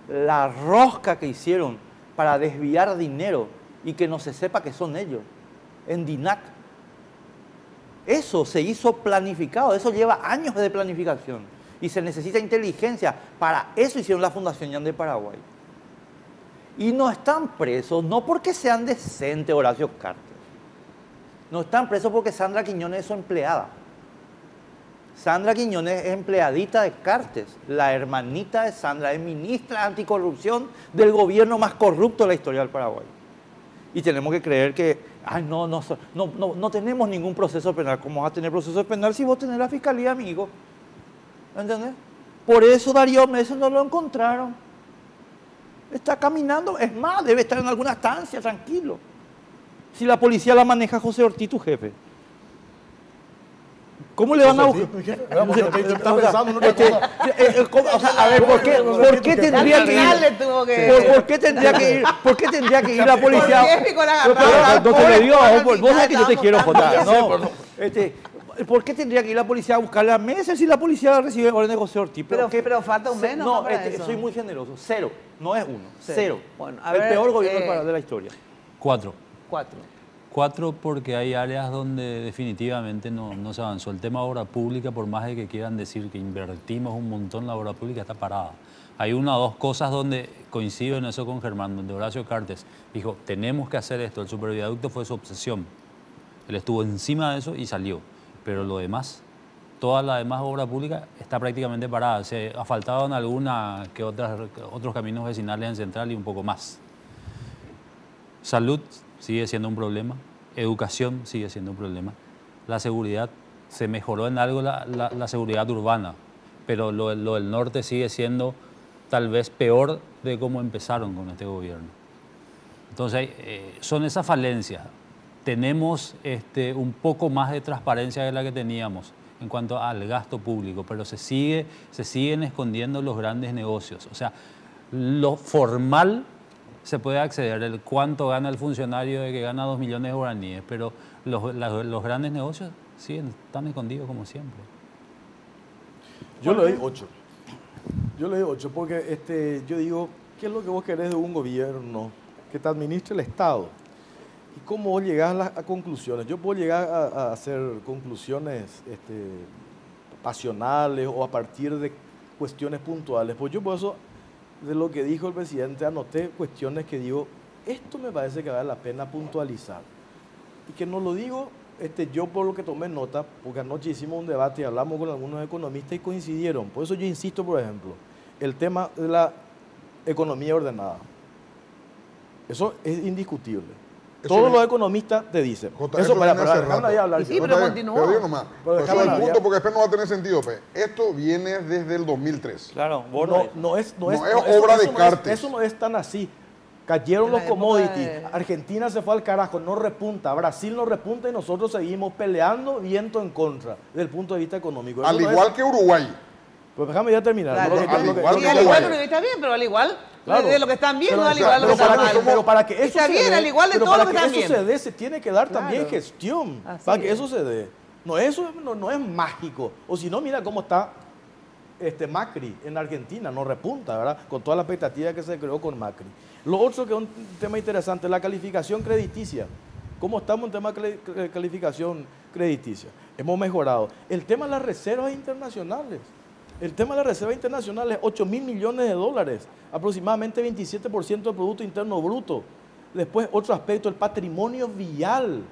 la rosca que hicieron para desviar dinero y que no se sepa que son ellos, en DINAC. Eso se hizo planificado, eso lleva años de planificación y se necesita inteligencia. Para eso hicieron la Fundación Yan de Paraguay. Y no están presos, no porque sean decentes, Horacio Cartes. No están presos porque Sandra Quiñones es su empleada. Sandra Quiñones es empleadita de Cartes. La hermanita de Sandra es ministra anticorrupción del gobierno más corrupto de la historia del Paraguay. Y tenemos que creer que, ay, no tenemos ningún proceso penal. ¿Cómo vas a tener proceso penal si vos tenés la fiscalía, amigo? ¿Entendés? Por eso Darío Meses no lo encontraron. Está caminando, es más, debe estar en alguna estancia, tranquilo. Si la policía la maneja José Ortiz, tu jefe. ¿Cómo le van a buscar? A ver, ¿por qué tendría que ir? ¿Por qué tendría que ir la policía? No te lo digo, vos sabés que yo te quiero, Jota. ¿Por qué tendría que ir la policía a buscarle a Meses si la policía recibe órdenes de José Ortiz? Pero falta un menos. No, soy muy generoso. 0, no es 1. 0. Bueno, el peor gobierno de la historia. 4. 4 porque hay áreas donde definitivamente no se avanzó. El tema de obra pública, por más de que quieran decir que invertimos un montón en la obra pública, está parada. Hay una o dos cosas donde coincido en eso con Germán, donde Horacio Cartes dijo, tenemos que hacer esto. El superviaducto fue su obsesión. Él estuvo encima de eso y salió. Pero lo demás, toda la demás obra pública está prácticamente parada. Se ha faltado en alguna que otros caminos vecinales en Central y un poco más. Salud sigue siendo un problema. Educación sigue siendo un problema. La seguridad, se mejoró en algo la seguridad urbana, pero lo del norte sigue siendo tal vez peor de cómo empezaron con este gobierno. Entonces, son esas falencias. Tenemos un poco más de transparencia de la que teníamos en cuanto al gasto público, pero se siguen escondiendo los grandes negocios. O sea, lo formal se puede acceder, el cuánto gana el funcionario de que gana 2 millones de guaraníes, pero los grandes negocios están escondidos como siempre. Yo le doy 8. Yo le doy 8 porque yo digo, ¿qué es lo que vos querés de un gobierno que te administre el Estado? ¿Y cómo vos llegás a conclusiones? Yo puedo llegar a hacer conclusiones pasionales o a partir de cuestiones puntuales. Pues yo por eso, de lo que dijo el presidente, anoté cuestiones que digo, esto me parece que vale la pena puntualizar. Y que no lo digo yo por lo que tomé nota, porque anoche hicimos un debate y hablamos con algunos economistas y coincidieron. Por eso yo insisto, por ejemplo, el tema de la economía ordenada. Eso es indiscutible. Todos los economistas te dicen. Eso para hablar. Sí, pero continúa. Pero digo nomás. Pero eso es el punto, porque después no va a tener sentido. Esto viene desde el 2003. Claro, no es obra de Cartes. Eso no es tan así. Cayeron los commodities. Argentina se fue al carajo, no repunta. Brasil no repunta y nosotros seguimos peleando viento en contra desde el punto de vista económico. Al igual que Uruguay. Pues déjame ya terminar. Al igual Uruguay está bien, pero al igual de lo que están bien, no al igual de lo que están mal. Pero para que eso está bien, al igual de todo lo que están bien. Para que eso se dé, se tiene que dar también gestión. Para que eso se dé. No, eso no es mágico. O si no, mira cómo está Macri en Argentina, no repunta, ¿verdad? Con toda la expectativa que se creó con Macri. Lo otro que es un tema interesante, la calificación crediticia. ¿Cómo estamos en tema de calificación crediticia? Hemos mejorado. El tema de las reservas internacionales. El tema de la reserva internacional es 8 mil millones de dólares, aproximadamente 27% del Producto Interno Bruto. Después, otro aspecto, el patrimonio vial,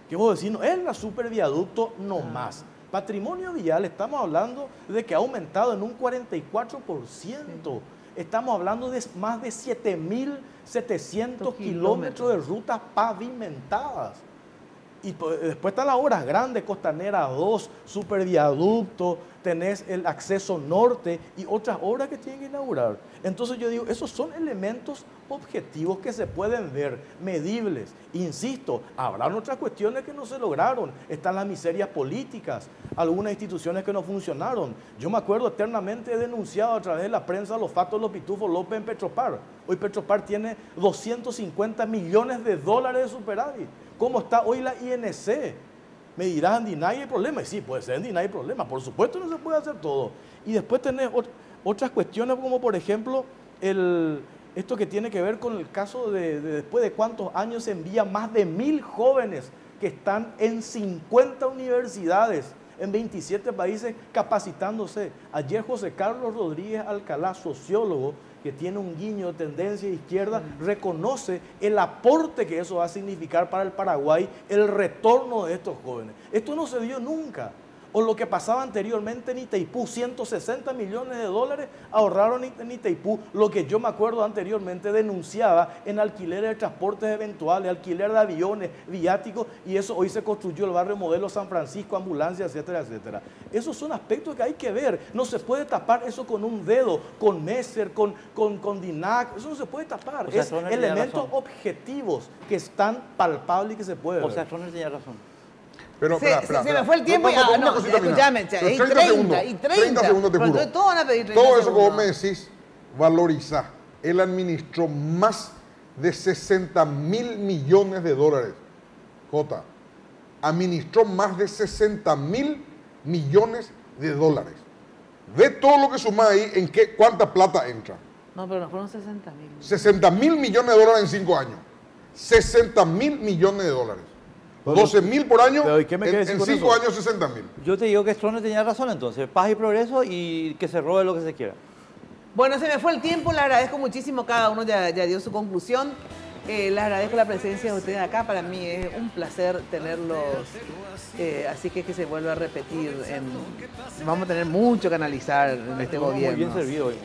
que vos decís, no es la superviaducto no más. Patrimonio vial, estamos hablando de que ha aumentado en un 44%. Estamos hablando de más de 7.700 kilómetros de rutas pavimentadas. Y después están las obras grandes, Costanera 2, superviaducto, tenés el acceso norte y otras obras que tienen que inaugurar. Entonces yo digo, esos son elementos objetivos que se pueden ver, medibles. Insisto, habrán otras cuestiones que no se lograron. Están las miserias políticas, algunas instituciones que no funcionaron. Yo me acuerdo eternamente, he denunciado a través de la prensa los fatos de los pitufos López en Petropar. Hoy Petropar tiene 250 millones de dólares de superávit. ¿Cómo está hoy la INC? Me dirás, en DINAI hay problemas. Sí, puede ser en DINAI hay problemas. Por supuesto no se puede hacer todo. Y después tenés otras cuestiones como por ejemplo esto que tiene que ver con el caso de después de cuántos años se envían más de 1.000 jóvenes que están en 50 universidades, en 27 países capacitándose. Ayer José Carlos Rodríguez Alcalá, sociólogo, que tiene un guiño de tendencia izquierda, reconoce el aporte que eso va a significar para el Paraguay, el retorno de estos jóvenes. Esto no se dio nunca. O lo que pasaba anteriormente en Itaipú, 160 millones de dólares ahorraron en Itaipú, lo que yo me acuerdo anteriormente denunciaba en alquileres de transportes eventuales, alquiler de aviones, viáticos, y eso hoy se construyó el barrio Modelo San Francisco, ambulancias, etcétera, etcétera. Esos son aspectos que hay que ver, no se puede tapar eso con un dedo, con Messer, con DINAC, eso no se puede tapar, o sea, es elementos objetivos que están palpables y que se pueden ver. O sea, Stroner tenía razón. Pero, espera. Se me fue el tiempo y escúchame, 30 segundos te juro. Todos van a pedir 30 Todo eso segundos. que vos me decís, valorizá. Él administró más de 60 mil millones de dólares. Jota, administró más de 60 mil millones de dólares. Ve todo lo que suma ahí, en cuánta plata entra. No, pero no fueron 60 mil. 60 mil millones de dólares en 5 años. 60 mil millones de dólares. 12 mil por año, en 5 años 60 mil. Yo te digo que Stroner tenía razón entonces, paz y progreso y que se robe lo que se quiera. Bueno, se me fue el tiempo, le agradezco muchísimo, cada uno ya dio su conclusión. Les agradezco la presencia de ustedes acá, para mí es un placer tenerlos, así que se vuelva a repetir. Vamos a tener mucho que analizar en este gobierno. Muy bien servido hoy.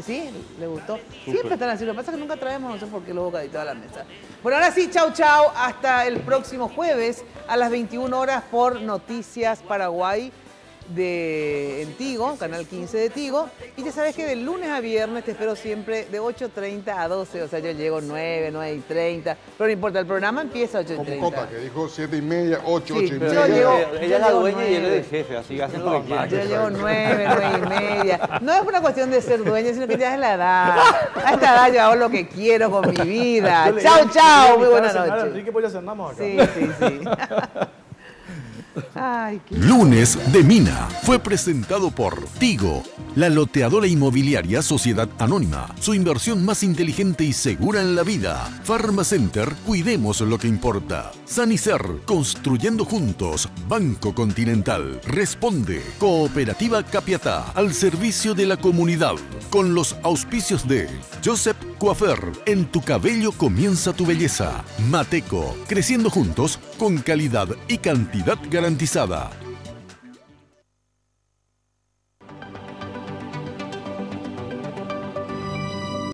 ¿Sí? ¿Le gustó? Siempre están así, lo que pasa es que nunca traemos, no sé por qué, los bocaditos a la mesa. Bueno, ahora sí, chau, hasta el próximo jueves a las 21 horas por Noticias Paraguay en Tigo, Canal 15 de Tigo. Y ya sabes que de lunes a viernes te espero siempre de 8:30 a 12, o sea, yo llego 9:30, pero no importa, el programa empieza a 8:30. Como Cota, que dijo 7:30, 8, sí, 8:30. Ella es la dueña y él es el jefe, así que hacen lo que quieran. Yo llego 9:30. No es una cuestión de ser dueña, sino que ya es la edad. A esta edad yo hago lo que quiero con mi vida. Chau, muy buenas noches. Enrique, pues ya cenamos acá. Sí. Ay, Lunes de Mina fue presentado por Tigo, la loteadora inmobiliaria Sociedad Anónima. Su inversión más inteligente y segura en la vida. Pharmacenter, cuidemos lo que importa. Sanicer, construyendo juntos. Banco Continental, responde. Cooperativa Capiatá, al servicio de la comunidad. Con los auspicios de Joseph Coafer, en tu cabello comienza tu belleza. Mateco, creciendo juntos con calidad y cantidad garantizada.